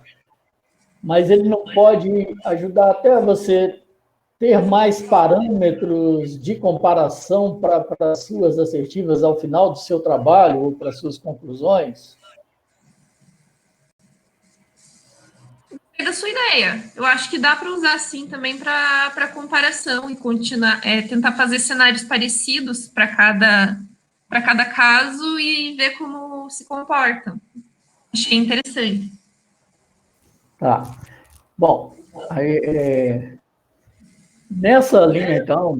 mas ele não pode ajudar até você ter mais parâmetros de comparação para as suas assertivas ao final do seu trabalho ou para as suas conclusões? Da sua ideia. Eu acho que dá para usar sim também para comparação e continuar, tentar fazer cenários parecidos para cada caso e ver como se comportam. Achei interessante. Tá. Bom, aí, nessa linha, então,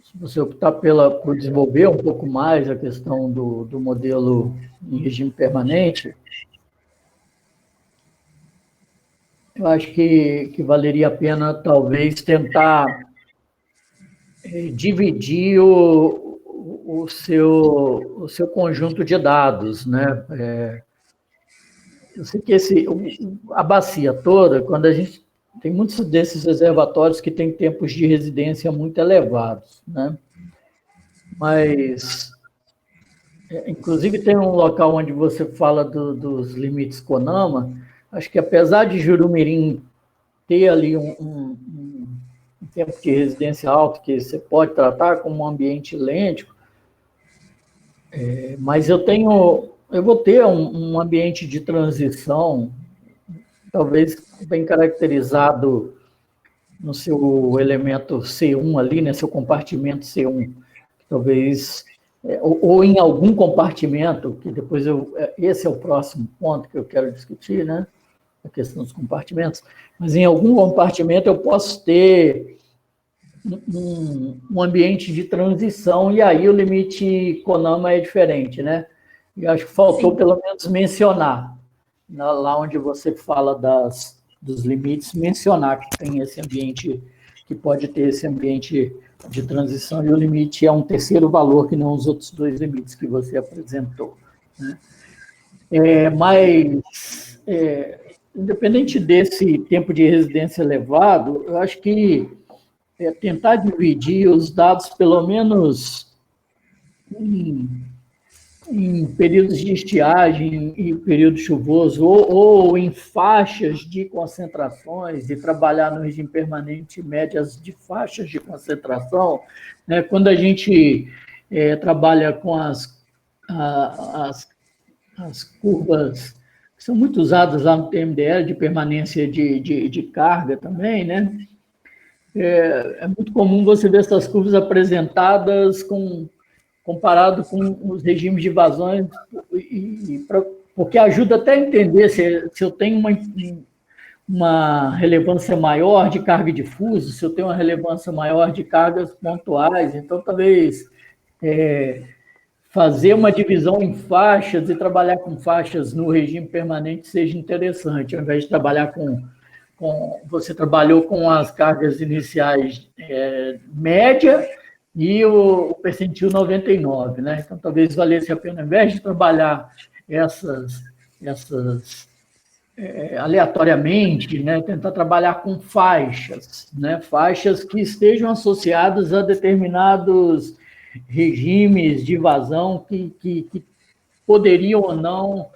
se você optar por desenvolver um pouco mais a questão do modelo em regime permanente, eu acho que valeria a pena, talvez, tentar dividir o seu conjunto de dados, né? Eu sei que a bacia toda, quando a gente tem muitos desses reservatórios que têm tempos de residência muito elevados, né? Mas, inclusive, tem um local onde você fala dos limites CONAMA. Acho que, apesar de Jurumirim ter ali um tempo de residência alto, que você pode tratar como um ambiente lêntico, mas eu vou ter um ambiente de transição, talvez bem caracterizado no seu elemento C1 ali, né, seu compartimento C1, talvez, ou em algum compartimento, que depois esse é o próximo ponto que eu quero discutir, né, a questão dos compartimentos, mas em algum compartimento eu posso ter um ambiente de transição, e aí o limite CONAMA é diferente, né? E acho que faltou, pelo menos, mencionar, lá onde você fala dos limites, mencionar que tem esse ambiente, que pode ter esse ambiente de transição, e o limite é um terceiro valor, que não os outros dois limites que você apresentou, né? Mas, independente desse tempo de residência elevado, eu acho que tentar dividir os dados, pelo menos, em períodos de estiagem e período chuvoso, ou em faixas de concentrações, e trabalhar no regime permanente médias de faixas de concentração, né? Quando a gente trabalha com as curvas que são muito usadas lá no TMDL, de permanência de carga também, né? É muito comum você ver essas curvas apresentadas comparado com os regimes de vazões, porque ajuda até a entender se eu tenho uma relevância maior de carga difusa, se eu tenho uma relevância maior de cargas pontuais. Então, talvez fazer uma divisão em faixas e trabalhar com faixas no regime permanente seja interessante, ao invés de trabalhar você trabalhou com as cargas iniciais média e o percentil 99, né? Então, talvez valesse a pena, ao invés de trabalhar essas aleatoriamente, né? Tentar trabalhar com faixas, né? Faixas que estejam associadas a determinados regimes de vazão que poderiam ou não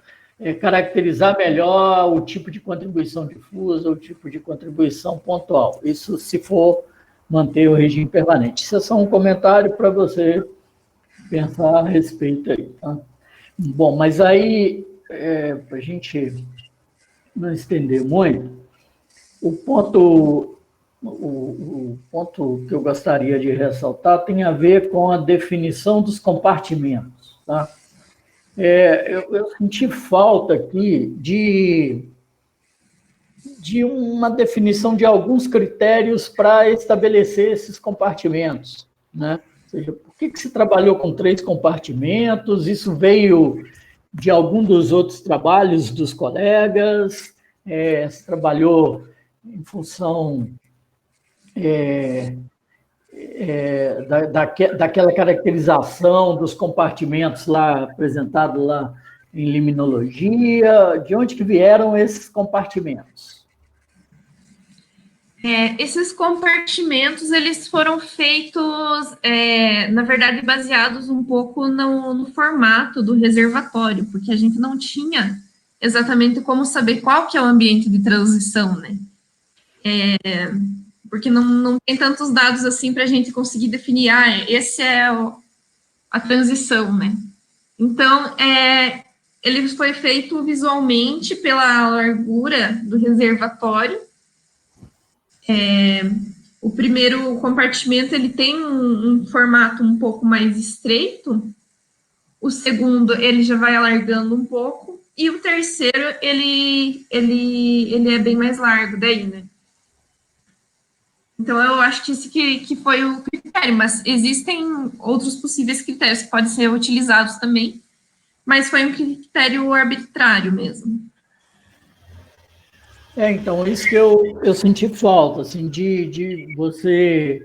caracterizar melhor o tipo de contribuição difusa, o tipo de contribuição pontual. Isso se for manter o regime permanente. Isso é só um comentário para você pensar a respeito aí, tá? Bom, mas aí, para a gente não estender muito, o ponto que eu gostaria de ressaltar tem a ver com a definição dos compartimentos, tá? Eu senti falta aqui de uma definição de alguns critérios para estabelecer esses compartimentos, né? Ou seja, por que se trabalhou com 3 compartimentos? Isso veio de algum dos outros trabalhos dos colegas? Se trabalhou em função daquela caracterização dos compartimentos lá apresentado lá em limnologia? De onde que vieram esses compartimentos? Esses compartimentos, eles foram feitos, na verdade, baseados um pouco no formato do reservatório, porque a gente não tinha exatamente como saber qual que é o ambiente de transição, né? Porque não tem tantos dados assim para a gente conseguir definir, esse é a transição, né? Então, ele foi feito visualmente pela largura do reservatório. O primeiro compartimento, ele tem um formato um pouco mais estreito, o segundo, ele já vai alargando um pouco, e o terceiro, ele é bem mais largo daí, né? Então, eu acho que esse que foi o critério, mas existem outros possíveis critérios que podem ser utilizados também, mas foi um critério arbitrário mesmo. Então, isso que eu senti falta, assim, de você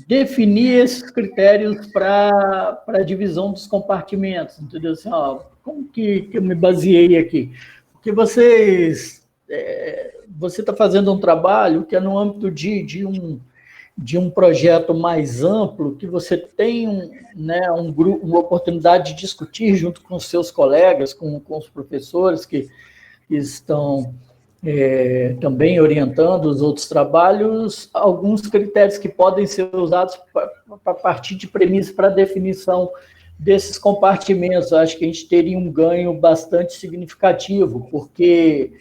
definir esses critérios para a divisão dos compartimentos, entendeu? Assim, como que eu me baseei aqui? Porque você está fazendo um trabalho que é no âmbito de um projeto mais amplo, que você tem uma oportunidade de discutir junto com os seus colegas, com os professores que estão também orientando os outros trabalhos, alguns critérios que podem ser usados para partir de premissas para a definição desses compartimentos. Acho que a gente teria um ganho bastante significativo, porque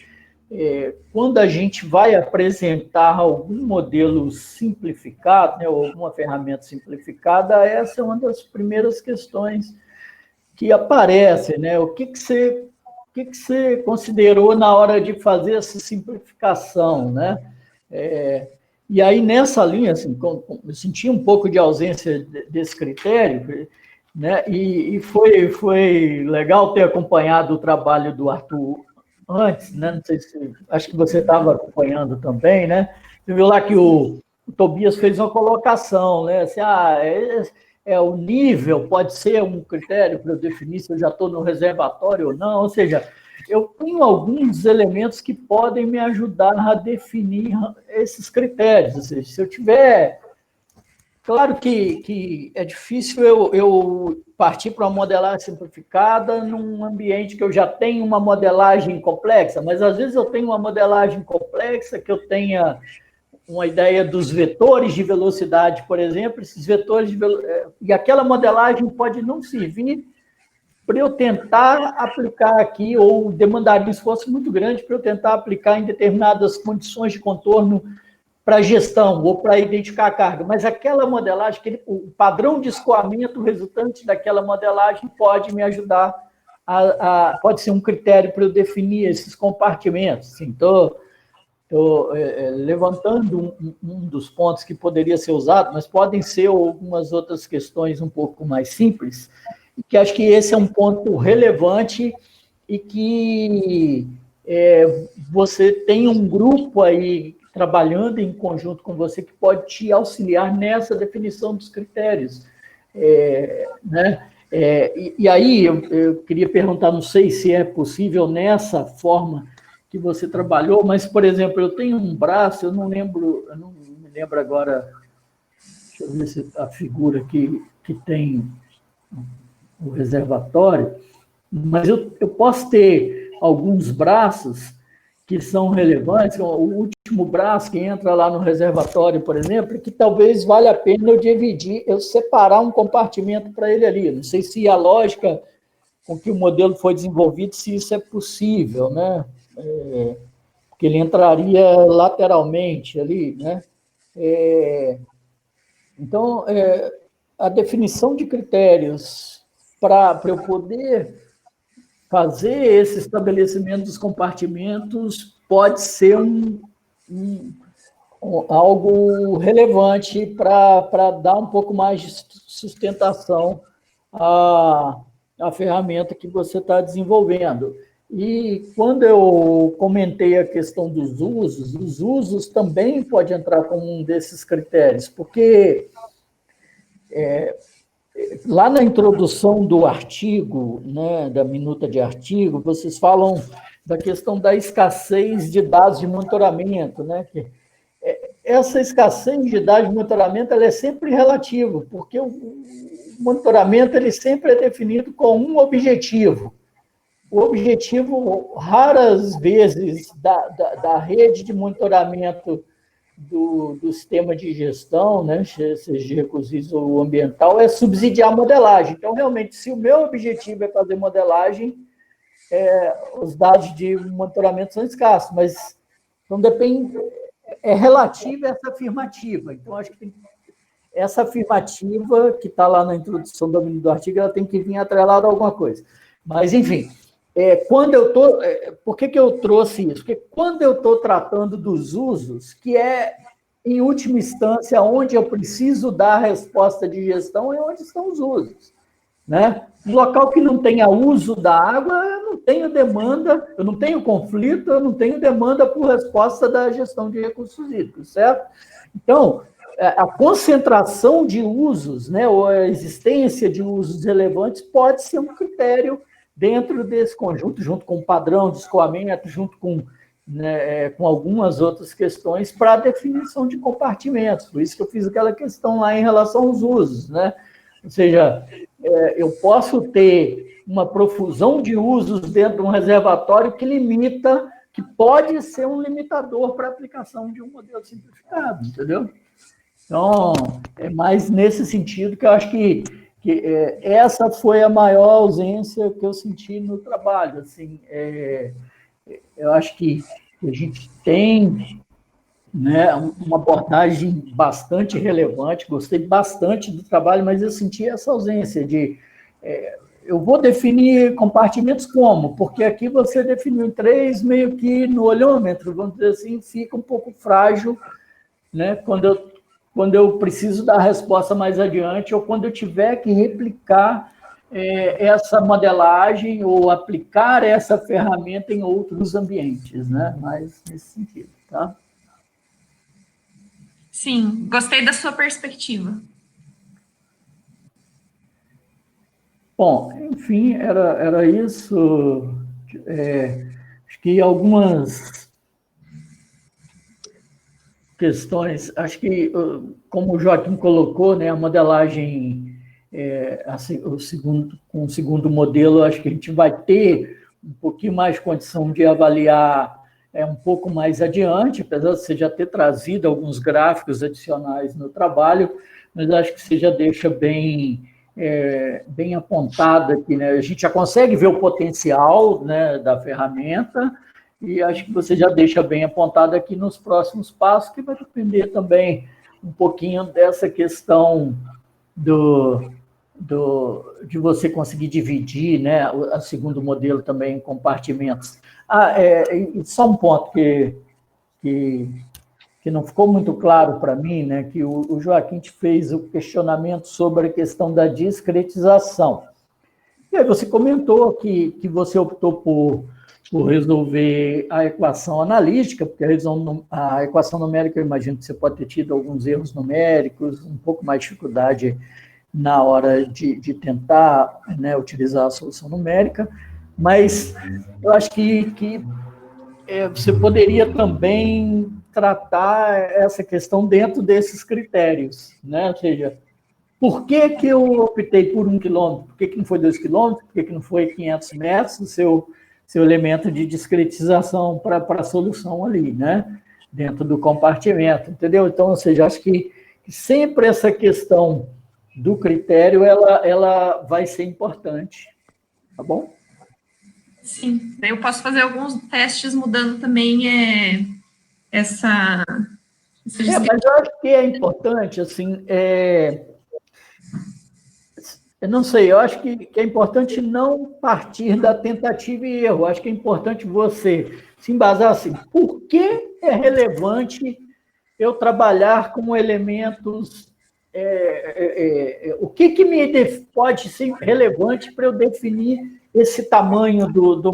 quando a gente vai apresentar algum modelo simplificado, né, ou alguma ferramenta simplificada, essa é uma das primeiras questões que aparece, né? O que você considerou na hora de fazer essa simplificação, né? E aí, nessa linha, assim, eu senti um pouco de ausência desse critério, né? E foi legal ter acompanhado o trabalho do Arthur antes, né? Não sei se, acho que você estava acompanhando também, né? Você viu lá que o Tobias fez uma colocação, né? Assim, o nível pode ser um critério para eu definir se eu já estou no reservatório ou não. Ou seja, eu tenho alguns elementos que podem me ajudar a definir esses critérios. Ou seja, se eu tiver... Claro que é difícil eu partir para uma modelagem simplificada num ambiente que eu já tenho uma modelagem complexa, mas às vezes eu tenho uma modelagem complexa que eu tenha uma ideia dos vetores de velocidade, por exemplo, esses vetores e aquela modelagem pode não servir para eu tentar aplicar aqui, ou demandaria um esforço muito grande para eu tentar aplicar em determinadas condições de contorno para gestão ou para identificar a carga, mas aquela modelagem, o padrão de escoamento resultante daquela modelagem pode me ajudar, pode ser um critério para eu definir esses compartimentos. Assim, estou levantando um dos pontos que poderia ser usado, mas podem ser algumas outras questões um pouco mais simples, que acho que esse é um ponto relevante e que você tem um grupo aí trabalhando em conjunto com você que pode te auxiliar nessa definição dos critérios. Né? E aí eu queria perguntar, não sei se é possível nessa forma que você trabalhou, mas, por exemplo, eu tenho um braço, eu não me lembro agora, deixa eu ver se a figura que tem o reservatório, mas eu posso ter alguns braços que são relevantes, o último braço que entra lá no reservatório, por exemplo, que talvez valha a pena eu separar um compartimento para ele ali. Não sei se a lógica com que o modelo foi desenvolvido, se isso é possível, né? Porque ele entraria lateralmente ali, né? Então, a definição de critérios para eu poder fazer esse estabelecimento dos compartimentos pode ser algo relevante para dar um pouco mais de sustentação à ferramenta que você está desenvolvendo. E quando eu comentei a questão dos usos, os usos também pode entrar como um desses critérios, porque lá na introdução do artigo, né, da minuta de artigo, vocês falam da questão da escassez de dados de monitoramento, né, que essa escassez de dados de monitoramento ela é sempre relativa, porque o monitoramento ele sempre é definido com um objetivo. O objetivo, raras vezes, da rede de monitoramento do sistema de gestão, né, seja de recursos ou ambiental, é subsidiar a modelagem. Então, realmente, se o meu objetivo é fazer modelagem, os dados de monitoramento são escassos, mas então depende, é relativa essa afirmativa. Então, acho que essa afirmativa que está lá na introdução do artigo, ela tem que vir atrelada a alguma coisa. Mas, enfim, quando eu estou... por que eu trouxe isso? Porque quando eu estou tratando dos usos, que é, em última instância, onde eu preciso dar a resposta de gestão, é onde estão os usos. Né? Um local que não tenha uso da água, eu não tenho demanda, eu não tenho conflito, eu não tenho demanda por resposta da gestão de recursos hídricos, certo? Então, a concentração de usos, né, ou a existência de usos relevantes pode ser um critério dentro desse conjunto, junto com o padrão de escoamento, junto com, né, com algumas outras questões para a definição de compartimentos. Por isso que eu fiz aquela questão lá em relação aos usos, né? Ou seja, eu posso ter uma profusão de usos dentro de um reservatório que limita, que pode ser um limitador para a aplicação de um modelo simplificado, entendeu? Então, é mais nesse sentido que eu acho que essa foi a maior ausência que eu senti no trabalho. Assim, eu acho que a gente tem, né, uma abordagem bastante relevante, gostei bastante do trabalho, mas eu senti essa ausência de... eu vou definir compartimentos como? Porque aqui você definiu em 3, meio que no olhômetro, vamos dizer assim, fica um pouco frágil, né, quando eu preciso dar a resposta mais adiante ou quando eu tiver que replicar essa modelagem ou aplicar essa ferramenta em outros ambientes, né? Mas nesse sentido, tá? Sim, gostei da sua perspectiva. Bom, enfim, era isso. Acho que algumas questões, acho que, como o Joaquim colocou, né, a modelagem, com o segundo modelo, acho que a gente vai ter um pouquinho mais de condição de avaliar um pouco mais adiante, apesar de você já ter trazido alguns gráficos adicionais no trabalho, mas acho que você já deixa bem apontado aqui, né? A gente já consegue ver o potencial, né, da ferramenta, e acho que você já deixa bem apontado aqui nos próximos passos, que vai depender também um pouquinho dessa questão de você conseguir dividir, né, o segundo modelo também em compartimentos. Só um ponto que não ficou muito claro para mim, né, que o Joaquim te fez o questionamento sobre a questão da discretização. E aí você comentou que você optou por resolver a equação analítica, porque a equação numérica, eu imagino que você pode ter tido alguns erros numéricos, um pouco mais de dificuldade na hora de tentar, né, utilizar a solução numérica, mas eu acho que você poderia também tratar essa questão dentro desses critérios, né? Ou seja, por que eu optei por 1 quilômetro? Por que não foi 2 quilômetros? Por que não foi 500 metros? O seu elemento de discretização para a solução ali, né? Dentro do compartimento, entendeu? Então, ou seja, acho que sempre essa questão do critério, ela vai ser importante, tá bom? Sim, daí eu posso fazer alguns testes mudando também essa... Mas eu acho que é importante, assim, Eu não sei, eu acho que é importante não partir da tentativa e erro. Eu acho que é importante você se embasar assim, por que é relevante eu trabalhar com elementos, o que pode ser relevante para eu definir esse tamanho do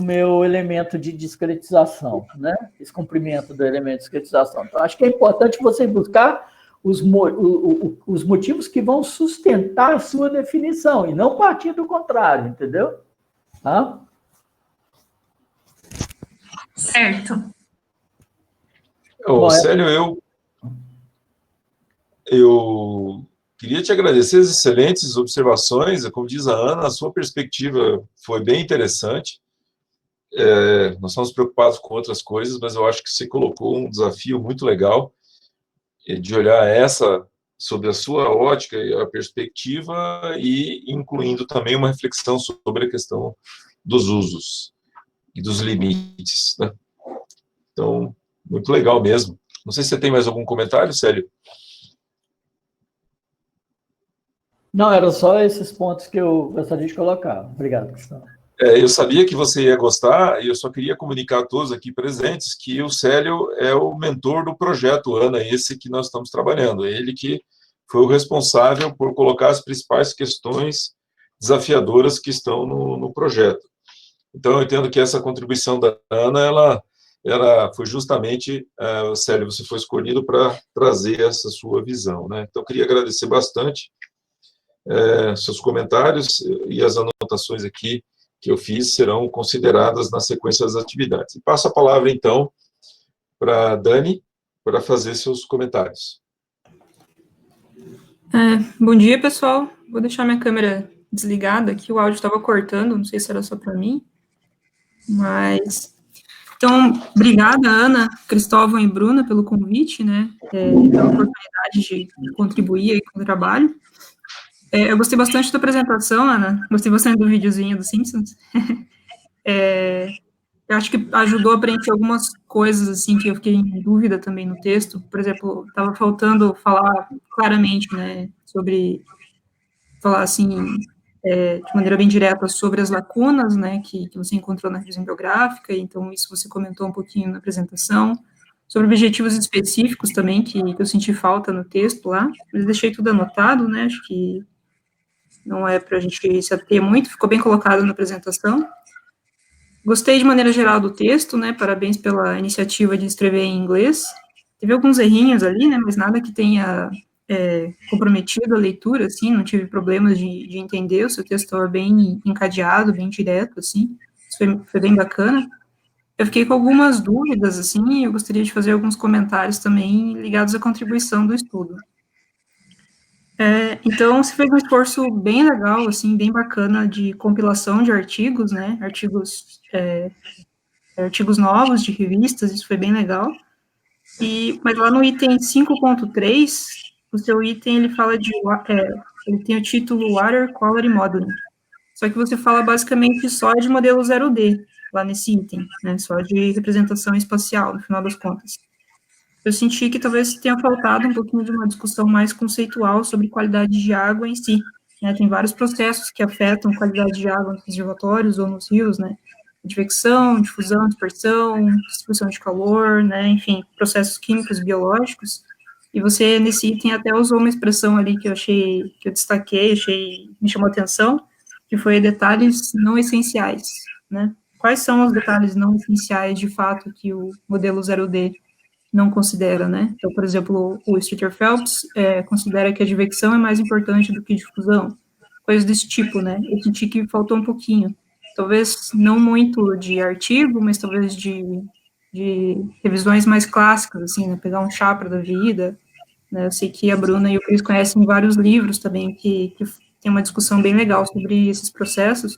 meu elemento de discretização, né? Esse comprimento do elemento de discretização. Então, acho que é importante você buscar os motivos que vão sustentar a sua definição, e não partir do contrário, entendeu? Tá? Certo. Célio, eu queria te agradecer as excelentes observações. Como diz a Ana, a sua perspectiva foi bem interessante. Nós estamos preocupados com outras coisas, mas eu acho que você colocou um desafio muito legal de olhar sobre a sua ótica e a perspectiva, e incluindo também uma reflexão sobre a questão dos usos e dos limites, né? Então, muito legal mesmo. Não sei se você tem mais algum comentário, Célio? Não, eram só esses pontos que eu gostaria de colocar. Obrigado, Gustavo. Eu sabia que você ia gostar, e eu só queria comunicar a todos aqui presentes que o Célio é o mentor do projeto ANA, esse que nós estamos trabalhando. Ele que foi o responsável por colocar as principais questões desafiadoras que estão no projeto. Então, eu entendo que essa contribuição da Ana, ela foi justamente, Célio, você foi escolhido para trazer essa sua visão, né? Então, eu queria agradecer bastante seus comentários, e as anotações aqui que eu fiz serão consideradas na sequência das atividades. E passo a palavra, então, para a Dani, para fazer seus comentários. Bom dia, pessoal. Vou deixar minha câmera desligada aqui, o áudio estava cortando, não sei se era só para mim, mas... Então, obrigada, Ana, Cristóvão e Bruna, pelo convite, né, pela oportunidade de contribuir aí com o trabalho. Eu gostei bastante da apresentação, Ana, gostei bastante do videozinho dos Simpsons. Eu acho que ajudou a preencher algumas coisas, assim, que eu fiquei em dúvida também no texto. Por exemplo, estava faltando falar claramente, né, falar, assim, de maneira bem direta sobre as lacunas, né, que você encontrou na revisão bibliográfica, então isso você comentou um pouquinho na apresentação, sobre objetivos específicos também, que eu senti falta no texto lá, mas deixei tudo anotado, né, acho que não é para a gente se ater muito, ficou bem colocado na apresentação. Gostei de maneira geral do texto, né, parabéns pela iniciativa de escrever em inglês. Teve alguns errinhos ali, né, mas nada que tenha comprometido a leitura, assim, não tive problemas de entender, o seu texto estava bem encadeado, bem direto, assim, isso foi bem bacana. Eu fiquei com algumas dúvidas, assim, e eu gostaria de fazer alguns comentários também ligados à contribuição do estudo. Então, você fez um esforço bem legal, assim, bem bacana de compilação de artigos, né, artigos novos de revistas, isso foi bem legal. Mas lá no item 5.3, o seu item, ele fala ele tem o título Water Quality Modeling, só que você fala basicamente só de modelo 0D, lá nesse item, né, só de representação espacial, no final das contas. Eu senti que talvez tenha faltado um pouquinho de uma discussão mais conceitual sobre qualidade de água em si, né, tem vários processos que afetam a qualidade de água nos reservatórios ou nos rios, né, advecção, difusão, dispersão, distribuição de calor, né, enfim, processos químicos, biológicos, e você, nesse item, até usou uma expressão ali que eu destaquei, me chamou a atenção, que foi detalhes não essenciais, né, quais são os detalhes não essenciais, de fato, que o modelo 0D não considera, né, então, por exemplo, o Streeter-Phelps considera que a advecção é mais importante do que difusão, coisas desse tipo, né, eu senti que faltou um pouquinho, talvez não muito de artigo, mas talvez de revisões mais clássicas, assim, né, pegar um Chapra da vida, né, eu sei que a Bruna e o Cris conhecem vários livros também que tem uma discussão bem legal sobre esses processos,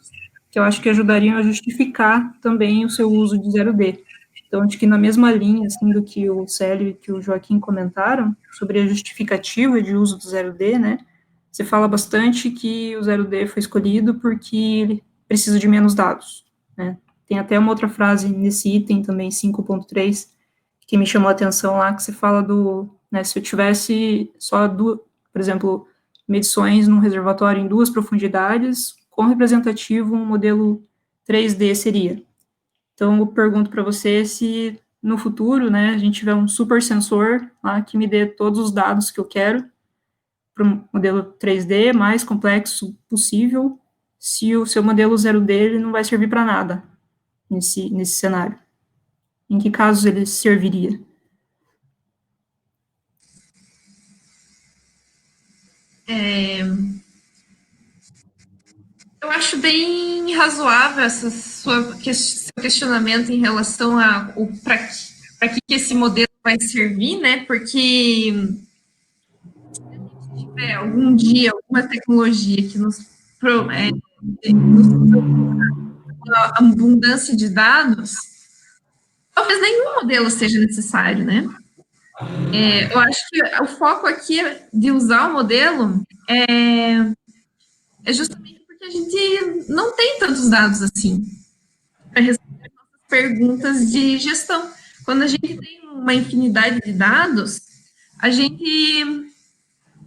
que eu acho que ajudariam a justificar também o seu uso de 0D. Então, acho que na mesma linha, assim, do que o Célio e que o Joaquim comentaram, sobre a justificativa de uso do 0D, né, você fala bastante que o 0D foi escolhido porque ele precisa de menos dados, né? Tem até uma outra frase nesse item também, 5.3, que me chamou a atenção lá, que você fala né, se eu tivesse só por exemplo, medições num reservatório em 2 profundidades, quão representativo um modelo 3D seria. Então, eu pergunto para você se no futuro, né, a gente tiver um super sensor lá que me dê todos os dados que eu quero para o modelo 3D mais complexo possível, se o seu modelo 0D ele não vai servir para nada nesse cenário. Em que casos ele serviria? Eu acho bem razoável seu questionamento em relação a para que esse modelo vai servir, né? Porque se a gente tiver algum dia alguma tecnologia que nos a abundância de dados, talvez nenhum modelo seja necessário, né? Eu acho que o foco aqui de usar o modelo é justamente porque a gente não tem tantos dados assim para responder nossas perguntas de gestão. Quando a gente tem uma infinidade de dados, a gente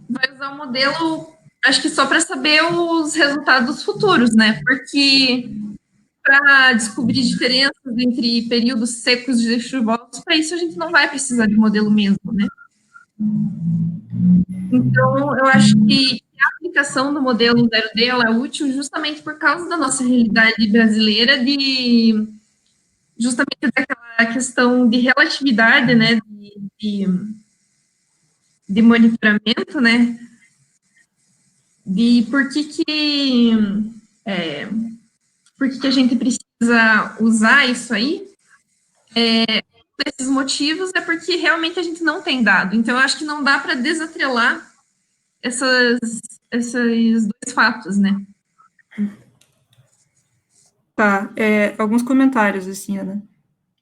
vai usar o modelo, acho que só para saber os resultados futuros, né? Porque para descobrir diferenças entre períodos secos e chuvosos, para isso a gente não vai precisar de modelo mesmo, né? Então, eu acho que a aplicação do modelo 0D ela é útil justamente por causa da nossa realidade brasileira justamente daquela questão de relatividade, né, de monitoramento, né, de por que a gente precisa usar isso aí. Desses motivos é porque realmente a gente não tem dado. Então, eu acho que não dá para desatrelar esses dois fatos, né? Tá, alguns comentários, assim, Ana.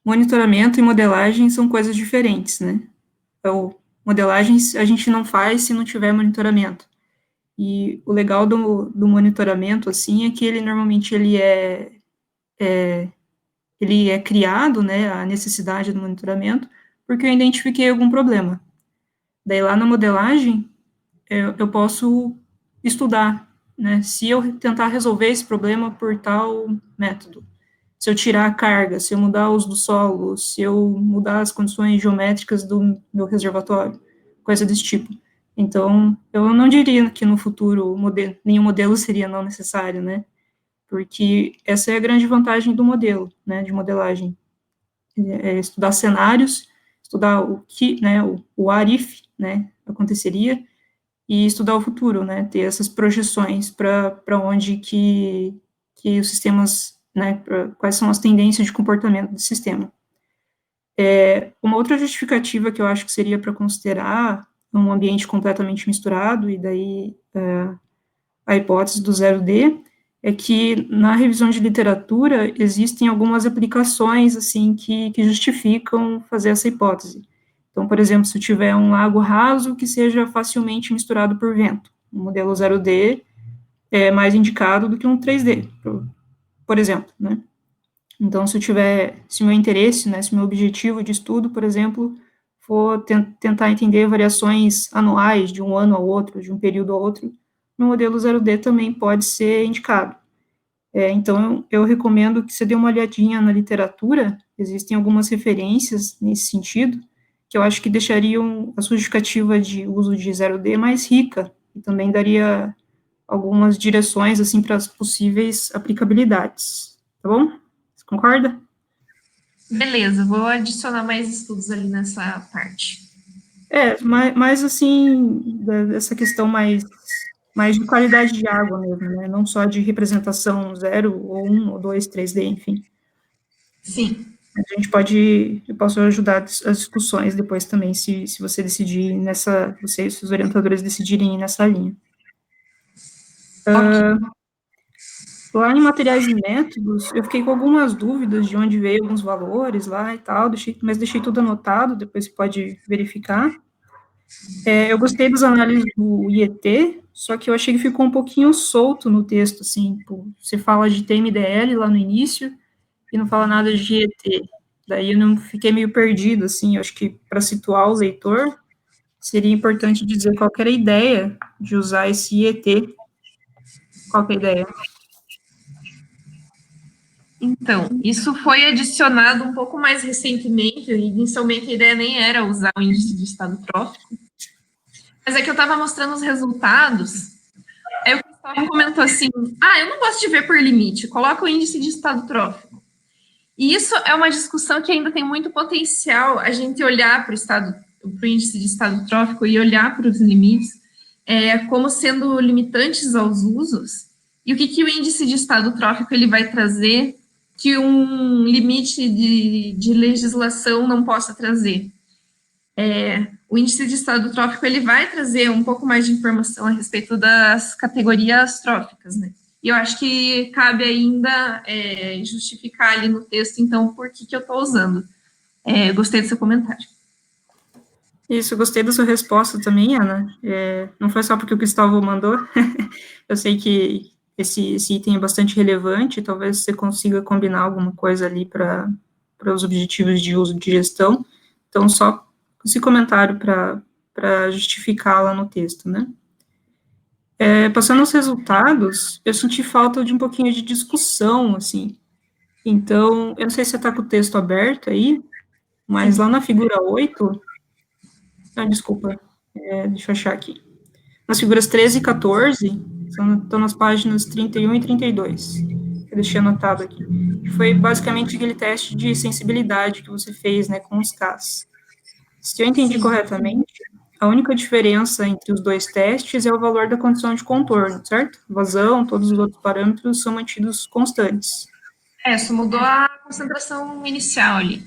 Monitoramento e modelagem são coisas diferentes, né? Então, modelagem a gente não faz se não tiver monitoramento. E o legal do monitoramento, assim, é que ele normalmente ele é criado, né, a necessidade do monitoramento, porque eu identifiquei algum problema. Daí, lá na modelagem, eu posso estudar, né, se eu tentar resolver esse problema por tal método, se eu tirar a carga, se eu mudar o uso do solo, se eu mudar as condições geométricas do meu reservatório, coisa desse tipo. Então, eu não diria que no futuro nenhum modelo seria não necessário, né, porque essa é a grande vantagem do modelo, né, de modelagem, estudar cenários, estudar o que, né, o what if, né, aconteceria, e estudar o futuro, né, ter essas projeções para onde que os sistemas, né, quais são as tendências de comportamento do sistema. Uma outra justificativa que eu acho que seria para considerar um ambiente completamente misturado, e daí a hipótese do 0D, é que na revisão de literatura existem algumas aplicações, assim, que justificam fazer essa hipótese. Então, por exemplo, se eu tiver um lago raso que seja facilmente misturado por vento, um modelo 0D é mais indicado do que um 3D, por exemplo, né? Então, se o meu interesse, né, se o meu objetivo de estudo, por exemplo, for tentar entender variações anuais de um ano ao outro, de um período ao outro, no modelo 0D também pode ser indicado. Então, eu recomendo que você dê uma olhadinha na literatura, existem algumas referências nesse sentido, que eu acho que deixariam a sua justificativa de uso de 0D mais rica, e também daria algumas direções, assim, para as possíveis aplicabilidades, tá bom? Você concorda? Beleza, vou adicionar mais estudos ali nessa parte. Mas assim, dessa questão mais de qualidade de água mesmo, né? Não só de representação 0, ou 1, ou 2, 3D, enfim. Sim. Eu posso ajudar as discussões depois também, se você decidir você e seus orientadores decidirem ir nessa linha. Lá em materiais e métodos, eu fiquei com algumas dúvidas de onde veio alguns valores lá e tal, mas deixei tudo anotado, depois você pode verificar. Eu gostei das análises do IET, só que eu achei que ficou um pouquinho solto no texto, assim, você fala de TMDL lá no início, e não fala nada de IET. Daí eu não fiquei meio perdido, assim, eu acho que para situar o leitor, seria importante dizer qual que era a ideia de usar esse IET. Qual que é a ideia? Então, isso foi adicionado um pouco mais recentemente. Inicialmente, a ideia nem era usar o índice de estado trófico. Mas é que eu estava mostrando os resultados. Aí o Cristóvão comentou assim, eu não gosto de ver por limite, coloca o índice de estado trófico. E isso é uma discussão que ainda tem muito potencial, a gente olhar para o índice de estado trófico e olhar para os limites como sendo limitantes aos usos, e o que o índice de estado trófico ele vai trazer que um limite de legislação não possa trazer. O índice de estado trófico ele vai trazer um pouco mais de informação a respeito das categorias tróficas, né? E eu acho que cabe ainda justificar ali no texto, então, por que eu estou usando. Gostei do seu comentário. Isso, gostei da sua resposta também, Ana. Não foi só porque o Cristóvão mandou. Eu sei que esse item é bastante relevante, talvez você consiga combinar alguma coisa ali para os objetivos de uso de gestão. Então, só esse comentário para justificar lá no texto, né? Passando aos resultados, eu senti falta de um pouquinho de discussão, assim. Então, eu não sei se você está com o texto aberto aí, mas lá na figura 8... desculpa, deixa eu achar aqui. Nas figuras 13 e 14, estão nas páginas 31 e 32, que eu deixei anotado aqui. Foi basicamente aquele teste de sensibilidade que você fez, né, com os Ks. Se eu entendi corretamente, a única diferença entre os dois testes é o valor da condição de contorno, certo? Vazão, todos os outros parâmetros são mantidos constantes. Só mudou a concentração inicial ali.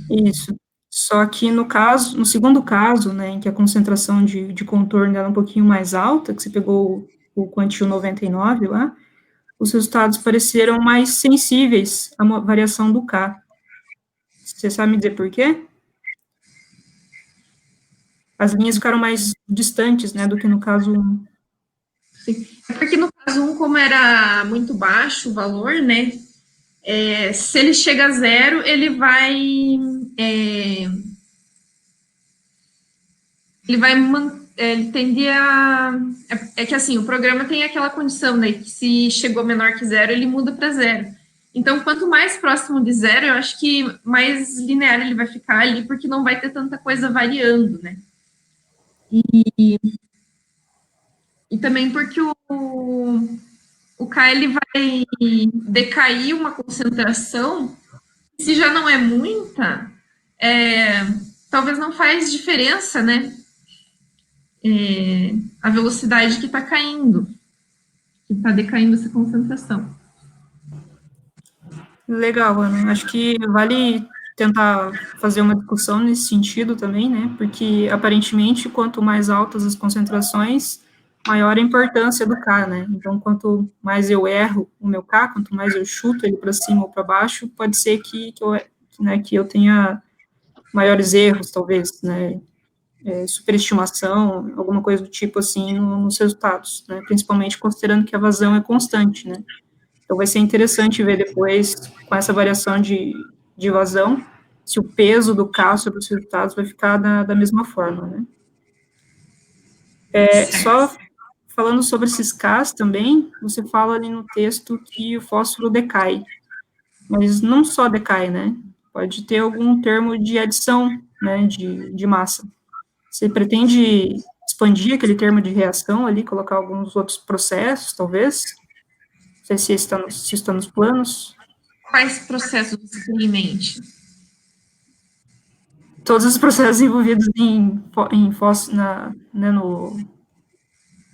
Isso. Só que no segundo caso, né, em que a concentração de contorno era um pouquinho mais alta, que você pegou o Quantil 99 lá, os resultados pareceram mais sensíveis à variação do K. Você sabe me dizer por quê? As linhas ficaram mais distantes, né, do que no caso 1. Sim. Porque no caso 1, como era muito baixo o valor, né, se ele chega a 0, ele vai ele tende a... que assim, o programa tem aquela condição, né, que se chegou menor que 0, ele muda para 0. Então, quanto mais próximo de 0, eu acho que mais linear ele vai ficar ali, porque não vai ter tanta coisa variando, né. E também porque o K, ele vai decair uma concentração, se já não é muita, talvez não faz diferença, né, a velocidade que está caindo, que está decaindo essa concentração. Legal, Ana. Acho que vale tentar fazer uma discussão nesse sentido também, né? Porque, aparentemente, quanto mais altas as concentrações, maior a importância do K, né? Então, quanto mais eu erro o meu K, quanto mais eu chuto ele para cima ou para baixo, pode ser que eu tenha maiores erros, talvez, né? Superestimação, alguma coisa do tipo assim nos resultados, né? Principalmente considerando que a vazão é constante, né? Então, vai ser interessante ver depois, com essa variação de vazão, se o peso do K sobre os resultados vai ficar da mesma forma, né? Só falando sobre esses Ks também, você fala ali no texto que o fósforo decai, mas não só decai, né? Pode ter algum termo de adição, né, de massa. Você pretende expandir aquele termo de reação ali, colocar alguns outros processos, talvez? Não sei se está nos planos. Quais processos você tem em mente? Todos os processos envolvidos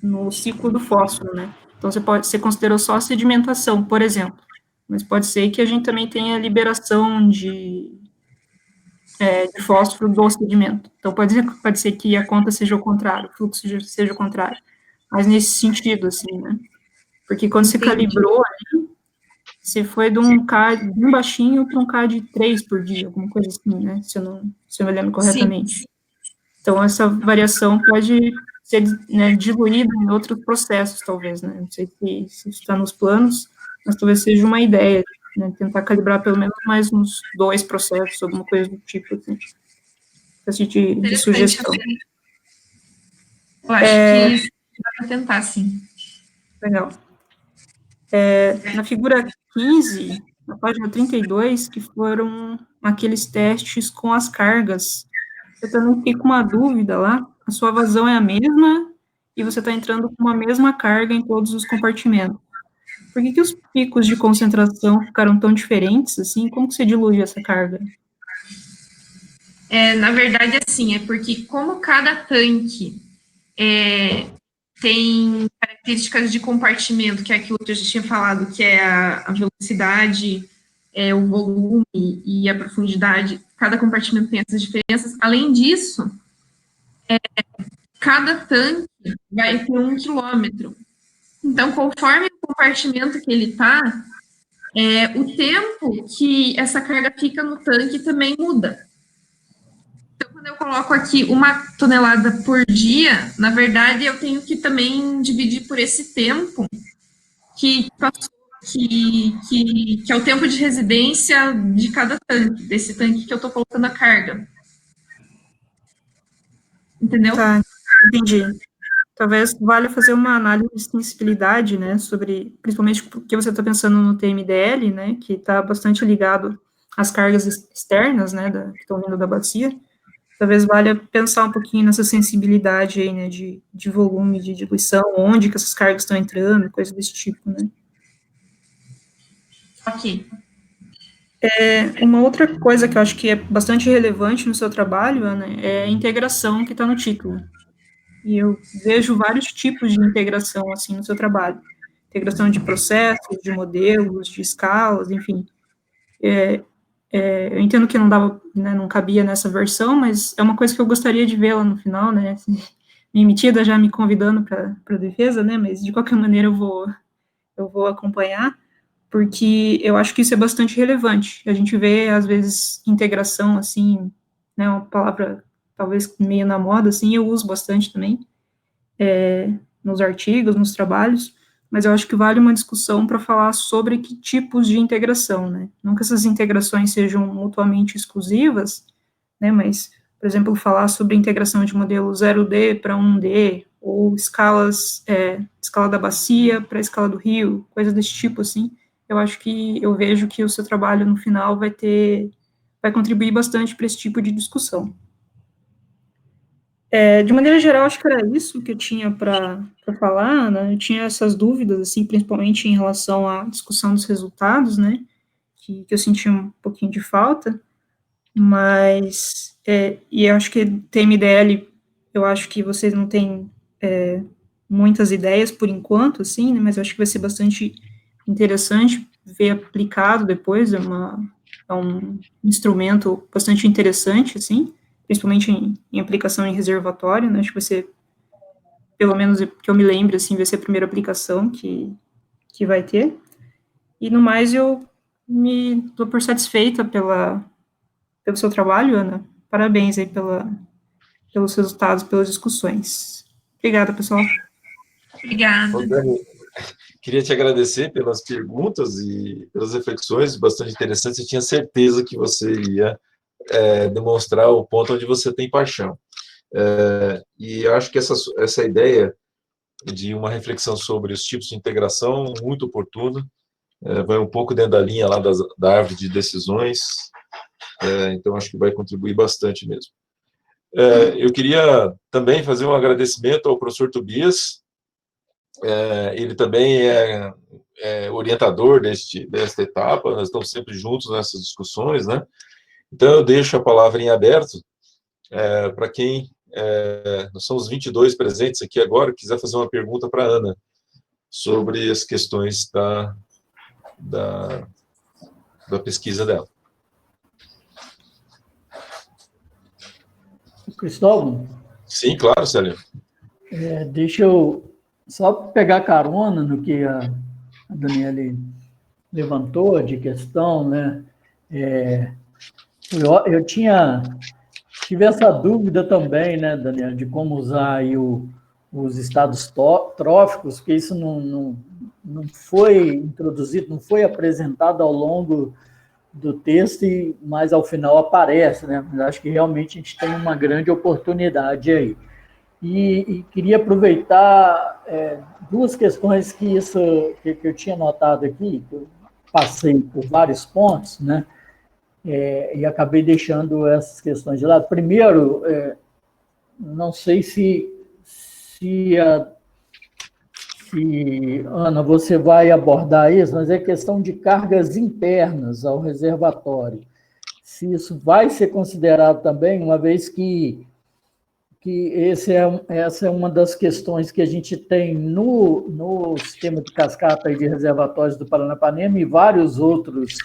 no ciclo do fósforo, né? Então, você considerou só a sedimentação, por exemplo, mas pode ser que a gente também tenha liberação de fósforo do sedimento. Então, pode ser que a conta seja o contrário, o fluxo seja o contrário, mas nesse sentido, assim, né? Porque quando você calibrou ali, você foi de um K bem baixinho para um K de 3 por dia, alguma coisa assim, né? Se eu me lembro corretamente. Sim. Então, essa variação pode ser, né, diluída em outros processos, talvez, né? Não sei se está nos planos, mas talvez seja uma ideia, né? Tentar calibrar pelo menos mais uns 2 processos, alguma coisa do tipo, assim. De sugestão. Eu acho que dá para tentar, sim. Legal. Na figura 15, na página 32, que foram aqueles testes com as cargas. Eu também fiquei com uma dúvida lá. A sua vazão é a mesma e você está entrando com a mesma carga em todos os compartimentos. Por que os picos de concentração ficaram tão diferentes assim? Como que você dilui essa carga? Na verdade, assim, é porque como cada tanque tem características de compartimento, que é aquilo que a gente tinha falado, que é a velocidade, o volume e a profundidade, cada compartimento tem essas diferenças. Além disso, cada tanque vai ter 1 quilômetro. Então, conforme o compartimento que ele está, o tempo que essa carga fica no tanque também muda. Então, quando eu coloco aqui 1 tonelada por dia, na verdade, eu tenho que também dividir por esse tempo que passou, que é o tempo de residência de cada tanque, desse tanque que eu estou colocando a carga. Entendeu? Tá, entendi. Talvez valha fazer uma análise de sensibilidade, né, sobre, principalmente porque você está pensando no TMDL, né, que está bastante ligado às cargas externas, né, que estão vindo da bacia. Talvez valha pensar um pouquinho nessa sensibilidade aí, né, de volume, de diluição, onde que essas cargas estão entrando, coisa desse tipo, né. Ok. Uma outra coisa que eu acho que é bastante relevante no seu trabalho, Ana, é a integração que está no título. E eu vejo vários tipos de integração, assim, no seu trabalho. Integração de processos, de modelos, de escalas, enfim. Eu entendo que não dava, né, não cabia nessa versão, mas é uma coisa que eu gostaria de ver lá no final, né, assim, minha emitida já me convidando para a defesa, né, mas de qualquer maneira eu vou acompanhar, porque eu acho que isso é bastante relevante. A gente vê, às vezes, integração, assim, né, uma palavra talvez meio na moda, assim, eu uso bastante também, nos artigos, nos trabalhos, mas eu acho que vale uma discussão para falar sobre que tipos de integração, né? Não que essas integrações sejam mutuamente exclusivas, né, mas, por exemplo, falar sobre integração de modelo 0D para 1D, ou escala da bacia para a escala do rio, coisas desse tipo, assim, eu vejo que o seu trabalho, no final, vai contribuir bastante para esse tipo de discussão. De maneira geral, acho que era isso que eu tinha para falar, né? Eu tinha essas dúvidas, assim, principalmente em relação à discussão dos resultados, né, que eu senti um pouquinho de falta, mas, e eu acho que TMDL, eu acho que vocês não têm muitas ideias por enquanto, assim, né, mas eu acho que vai ser bastante interessante ver aplicado depois, é um instrumento bastante interessante, assim, principalmente em aplicação em reservatório, né, acho que vai ser, pelo menos que eu me lembro, assim, vai ser a primeira aplicação que vai ter, e no mais eu me dou por satisfeita pelo seu trabalho, Ana, parabéns aí pelos resultados, pelas discussões. Obrigada, pessoal. Obrigada. Dani, queria te agradecer pelas perguntas e pelas reflexões bastante interessantes. Eu tinha certeza que você ia demonstrar o ponto onde você tem paixão. E eu acho que essa ideia de uma reflexão sobre os tipos de integração muito oportuna, vai um pouco dentro da linha lá da árvore de decisões, então acho que vai contribuir bastante mesmo. Eu queria também fazer um agradecimento ao professor Tobias, ele também é orientador desta etapa, nós estamos sempre juntos nessas discussões, né? Então eu deixo a palavra em aberto para quem, nós somos 22 presentes aqui agora, quiser fazer uma pergunta para a Ana sobre as questões da pesquisa dela. Cristóvão? Sim, claro, Célio. Deixa eu só pegar carona no que a Daniele levantou de questão, né? Eu tive essa dúvida também, né, Daniel, de como usar aí os estados tróficos, porque isso não foi introduzido, não foi apresentado ao longo do texto, mas ao final aparece, né? Mas acho que realmente a gente tem uma grande oportunidade aí. e queria aproveitar duas questões que eu tinha notado aqui, que eu passei por vários pontos, né? E acabei deixando essas questões de lado. Primeiro, não sei se Ana, você vai abordar isso, mas é questão de cargas internas ao reservatório. Se isso vai ser considerado também, uma vez que essa é uma das questões que a gente tem no sistema de cascata e de reservatórios do Paranapanema e vários outros,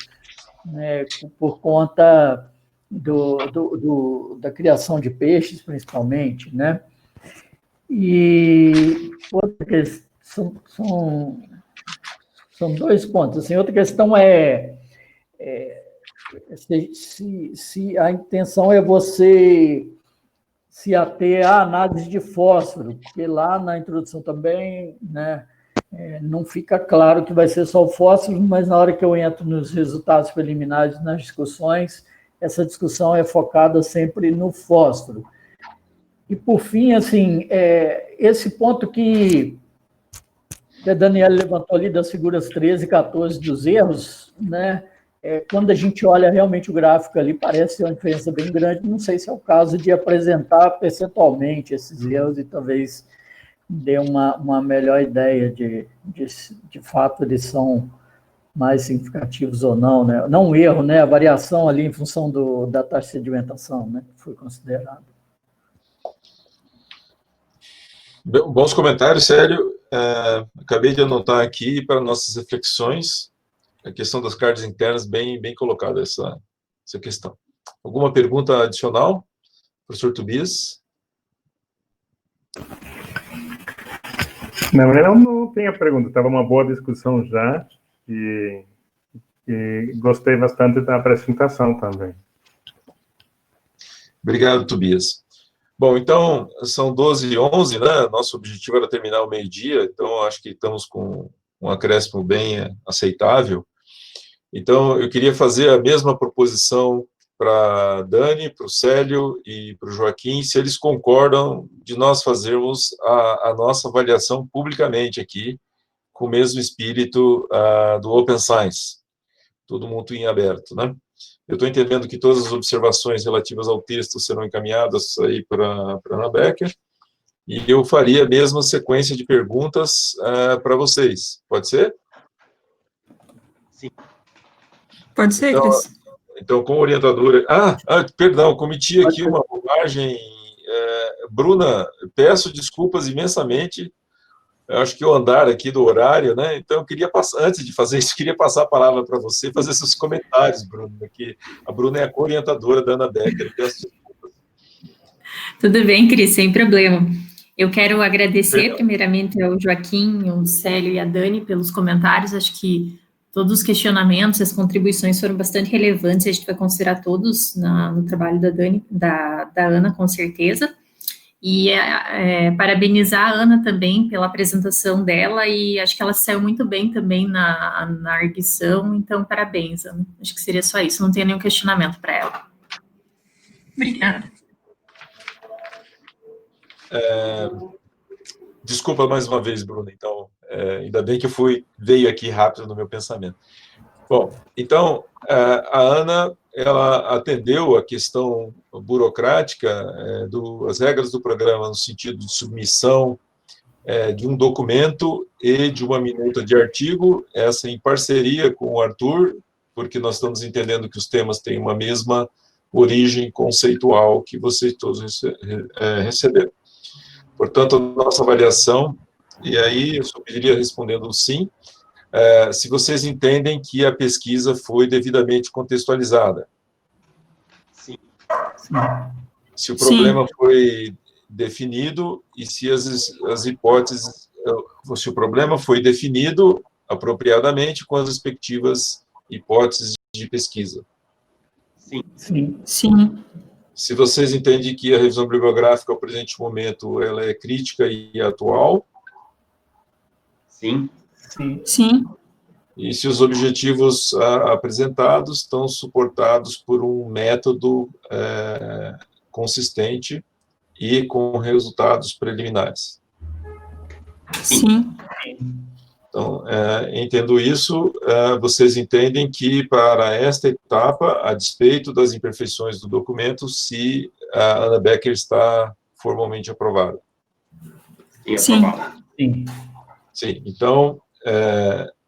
né, por conta da criação de peixes, principalmente, né? E outra questão, são dois pontos. Assim, outra questão se a intenção é você se ater à análise de fósforo, porque lá na introdução também, né, não fica claro que vai ser só o fósforo, mas na hora que eu entro nos resultados preliminares, nas discussões, essa discussão é focada sempre no fósforo. E, por fim, assim, esse ponto que a Daniela levantou ali das figuras 13 e 14 dos erros, né, quando a gente olha realmente o gráfico ali, parece ter uma diferença bem grande. Não sei se é o caso de apresentar percentualmente esses erros e talvez dê uma melhor ideia de fato eles são mais significativos ou não, né? Não um erro, né? A variação ali em função da taxa de sedimentação, né? Que foi considerado. Bons comentários, Célio. Acabei de anotar aqui para nossas reflexões a questão das cargas internas, bem colocada essa questão. Alguma pergunta adicional, professor Tobias? Não, eu não tenho a pergunta, estava uma boa discussão já, e gostei bastante da apresentação também. Obrigado, Tobias. Bom, então, são 12h11, né? Nosso objetivo era terminar ao meio-dia, então acho que estamos com um acréscimo bem aceitável. Então, eu queria fazer a mesma proposição para a Dani, para o Célio e para o Joaquim, se eles concordam de nós fazermos a nossa avaliação publicamente aqui, com o mesmo espírito do Open Science, todo mundo em aberto, né? Eu estou entendendo que todas as observações relativas ao texto serão encaminhadas aí para a Ana Becker, e eu faria a mesma sequência de perguntas para vocês. Pode ser? Sim. Pode ser, Cris. Então, como orientadora... perdão, cometi aqui uma bobagem. Bruna, peço desculpas imensamente. Eu acho que o andar aqui do horário, né? Então, eu queria passar, antes de fazer isso, queria passar a palavra para você, fazer seus comentários, Bruna, que a Bruna é a co-orientadora da Ana Becker. Peço desculpas. Tudo bem, Cris, sem problema. Eu quero agradecer, primeiramente, ao Joaquim, ao Célio e à Dani pelos comentários. Acho que todos os questionamentos, as contribuições foram bastante relevantes, a gente vai considerar todos no trabalho da Dani, da Ana, com certeza. E parabenizar a Ana também pela apresentação dela, e acho que ela saiu muito bem também na arguição, então parabéns, Ana. Acho que seria só isso, não tenho nenhum questionamento para ela. Obrigada. Desculpa mais uma vez, Bruna, então, ainda bem que veio aqui rápido no meu pensamento. Bom, então, a Ana, ela atendeu a questão burocrática das regras do programa no sentido de submissão de um documento e de uma minuta de artigo, essa em parceria com o Arthur, porque nós estamos entendendo que os temas têm uma mesma origem conceitual que vocês todos receberam. Portanto, a nossa avaliação, e aí eu só pediria respondendo sim, se vocês entendem que a pesquisa foi devidamente contextualizada. Sim. Se o problema foi definido e se as hipóteses, se o problema foi definido apropriadamente com as respectivas hipóteses de pesquisa. Sim. Sim. Se vocês entendem que a revisão bibliográfica, ao presente momento, ela é crítica e atual. Sim. Sim. E se os objetivos apresentados estão suportados por um método consistente e com resultados preliminares. Sim. Então, entendo isso, vocês entendem que para esta etapa, a despeito das imperfeições do documento, se a Ana Becker está formalmente aprovada. Sim. Sim. Sim, então,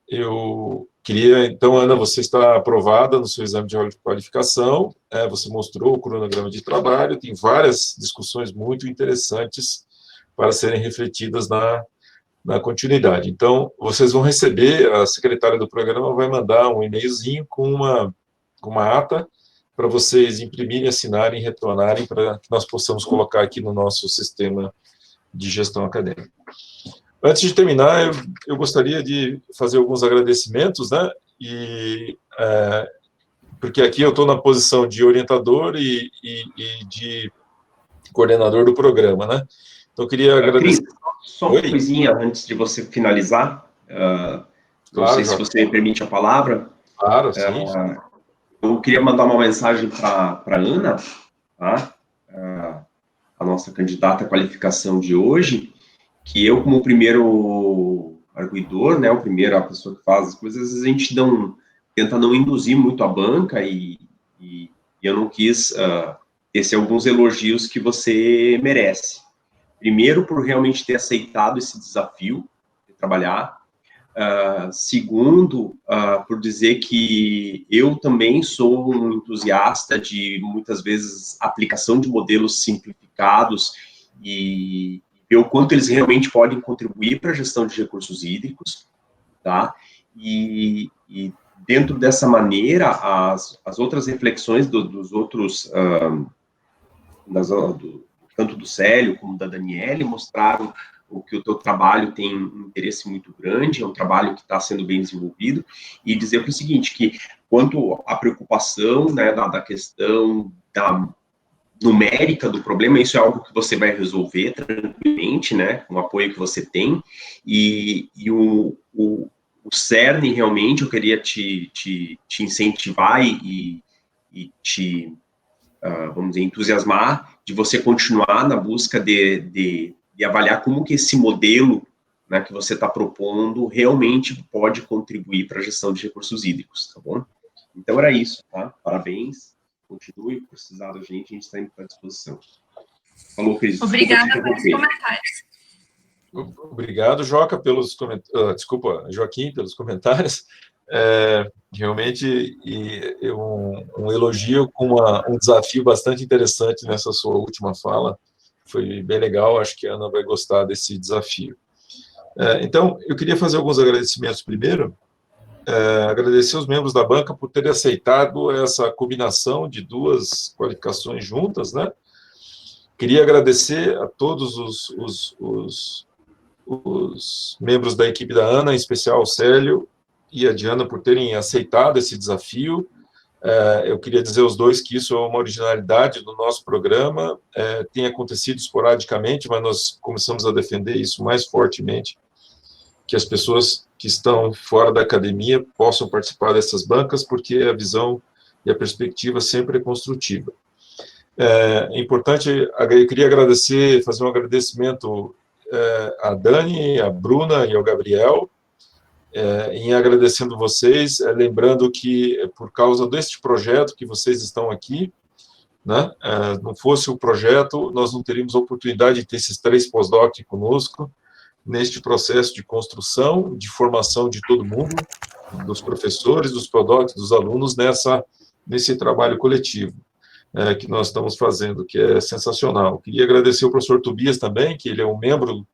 eu queria, então, Ana, você está aprovada no seu exame de qualificação, você mostrou o cronograma de trabalho, tem várias discussões muito interessantes para serem refletidas na continuidade. Então, vocês vão receber, a secretária do programa vai mandar um e-mailzinho com uma ata para vocês imprimirem, assinarem e retornarem para que nós possamos colocar aqui no nosso sistema de gestão acadêmica. Antes de terminar, eu gostaria de fazer alguns agradecimentos, né? Porque aqui eu estou na posição de orientador e de coordenador do programa, né? Então, eu queria agradecer. Cris, só uma coisinha antes de você finalizar. Não sei se você me permite a palavra. Claro, sim. Eu queria mandar uma mensagem para a Ana, tá? A nossa candidata à qualificação de hoje, que eu, como primeiro arguidor, né, a pessoa que faz as coisas, às vezes a gente tenta não induzir muito a banca e eu não quis tecer alguns elogios que você merece. Primeiro, por realmente ter aceitado esse desafio de trabalhar. Segundo, por dizer que eu também sou um entusiasta de, muitas vezes, aplicação de modelos simplificados e ver o quanto eles realmente podem contribuir para a gestão de recursos hídricos, tá? E dentro dessa maneira, as outras reflexões dos outros, tanto do Célio como da Daniele, mostraram que o teu trabalho tem um interesse muito grande, é um trabalho que está sendo bem desenvolvido, e dizer o seguinte, que quanto à preocupação, né, da questão da numérica do problema, isso é algo que você vai resolver tranquilamente, né, com o apoio que você tem, e o cerne, realmente, eu queria te incentivar e te, vamos dizer, entusiasmar de você continuar na busca de avaliar como que esse modelo, né, que você está propondo realmente pode contribuir para a gestão de recursos hídricos, tá bom? Então, era isso, tá? Parabéns. Continue, precisar da gente, a gente está à disposição. Falou, Cris. Obrigada pelos comentários. Obrigado, Joca, pelos comentários. Desculpa, Joaquim, pelos comentários. Realmente, um elogio com um desafio bastante interessante nessa sua última fala. Foi bem legal, acho que a Ana vai gostar desse desafio. Então, eu queria fazer alguns agradecimentos primeiro. Agradecer os membros da banca por terem aceitado essa combinação de duas qualificações juntas, né? Queria agradecer a todos os membros da equipe da Ana, em especial o Célio e a Diana, por terem aceitado esse desafio. Eu queria dizer aos dois que isso é uma originalidade do nosso programa, tem acontecido esporadicamente, mas nós começamos a defender isso mais fortemente, que as pessoas que estão fora da academia possam participar dessas bancas, porque a visão e a perspectiva sempre é construtiva. É importante, eu queria agradecer, fazer um agradecimento à Dani, à Bruna e ao Gabriel, em agradecendo vocês, lembrando que por causa deste projeto que vocês estão aqui, né, não fosse o projeto, nós não teríamos a oportunidade de ter esses 3 pós-doc conosco, neste processo de construção, de formação de todo mundo, dos professores, dos pós-docs, dos alunos, nesse trabalho coletivo que nós estamos fazendo, que é sensacional. Queria agradecer ao professor Tobias também, que ele é um membro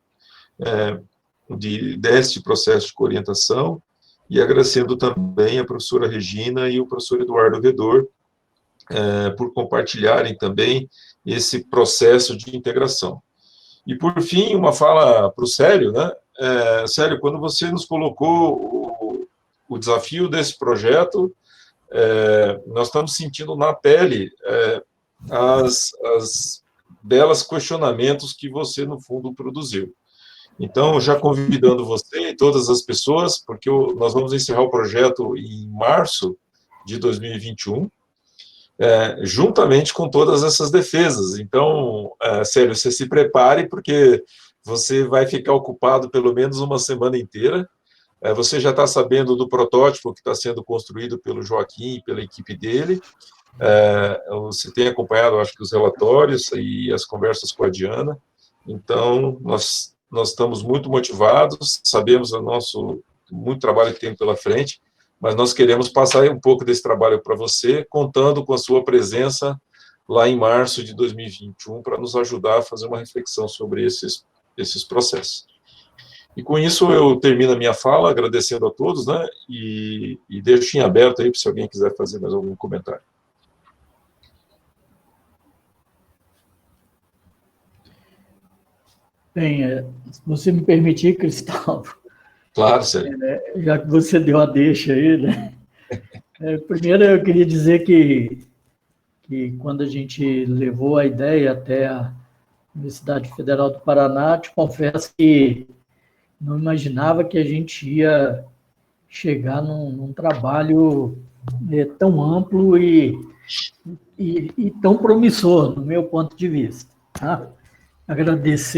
deste processo de orientação, e agradecendo também a professora Regina e o professor Eduardo Vedor, por compartilharem também esse processo de integração. E, por fim, uma fala para o Célio, né? Célio, quando você nos colocou o desafio desse projeto, nós estamos sentindo na pele as belos questionamentos que você, no fundo, produziu. Então, já convidando você e todas as pessoas, porque nós vamos encerrar o projeto em março de 2021, juntamente com todas essas defesas. Então, Célio, você se prepare, porque você vai ficar ocupado pelo menos uma semana inteira. Você já está sabendo do protótipo que está sendo construído pelo Joaquim e pela equipe dele. Você tem acompanhado, acho que, os relatórios e as conversas com a Diana. Então, nós estamos muito motivados, sabemos muito trabalho que tem pela frente, mas nós queremos passar um pouco desse trabalho para você, contando com a sua presença lá em março de 2021, para nos ajudar a fazer uma reflexão sobre esses processos. E com isso eu termino a minha fala, agradecendo a todos, né, e deixo em aberto aí, se alguém quiser fazer mais algum comentário. Bem, se você me permitir, Cristóvão. Claro, Célio. Já que você deu a deixa aí, né? Primeiro eu queria dizer que quando a gente levou a ideia até a Universidade Federal do Paraná, te confesso que não imaginava que a gente ia chegar num trabalho tão amplo e tão promissor, no meu ponto de vista. Tá? Agradeço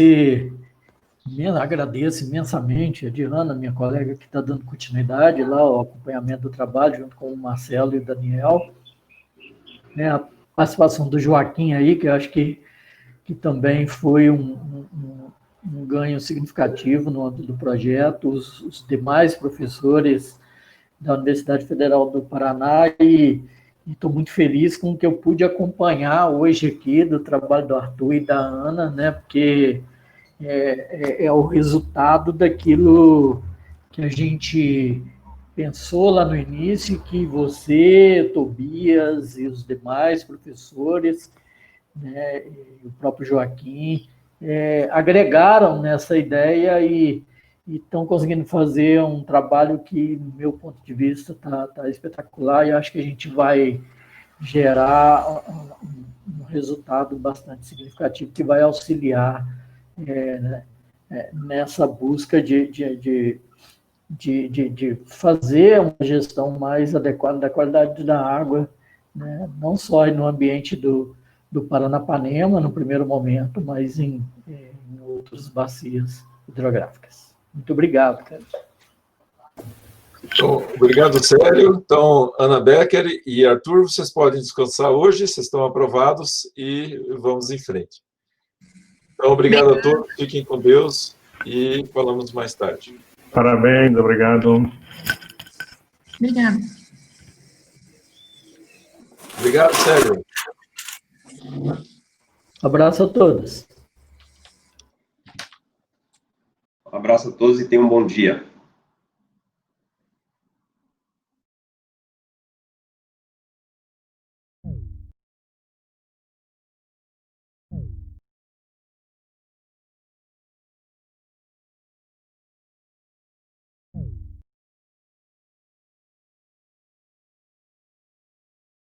imensamente a Diana, minha colega, que está dando continuidade lá ao acompanhamento do trabalho, junto com o Marcelo e o Daniel. A participação do Joaquim aí, que eu acho que também foi um ganho significativo no âmbito do projeto, os demais professores da Universidade Federal do Paraná, e estou muito feliz com o que eu pude acompanhar hoje aqui do trabalho do Arthur e da Ana, né, porque é o resultado daquilo que a gente pensou lá no início, que você, Tobias e os demais professores, né, e o próprio Joaquim, agregaram nessa ideia e estão conseguindo fazer um trabalho que, do meu ponto de vista, está espetacular, e acho que a gente vai gerar um resultado bastante significativo que vai auxiliar nessa busca de fazer uma gestão mais adequada da qualidade da água, né, não só no ambiente do Paranapanema, no primeiro momento, mas em outras bacias hidrográficas. Muito obrigado, cara. Então, obrigado, Célio. Então, Ana Becker e Arthur, vocês podem descansar hoje, vocês estão aprovados e vamos em frente. Então, obrigado a todos, fiquem com Deus e falamos mais tarde. Parabéns, obrigado. Obrigada. Obrigado, Célio. Abraço a todos. Um abraço a todos e tenham um bom dia.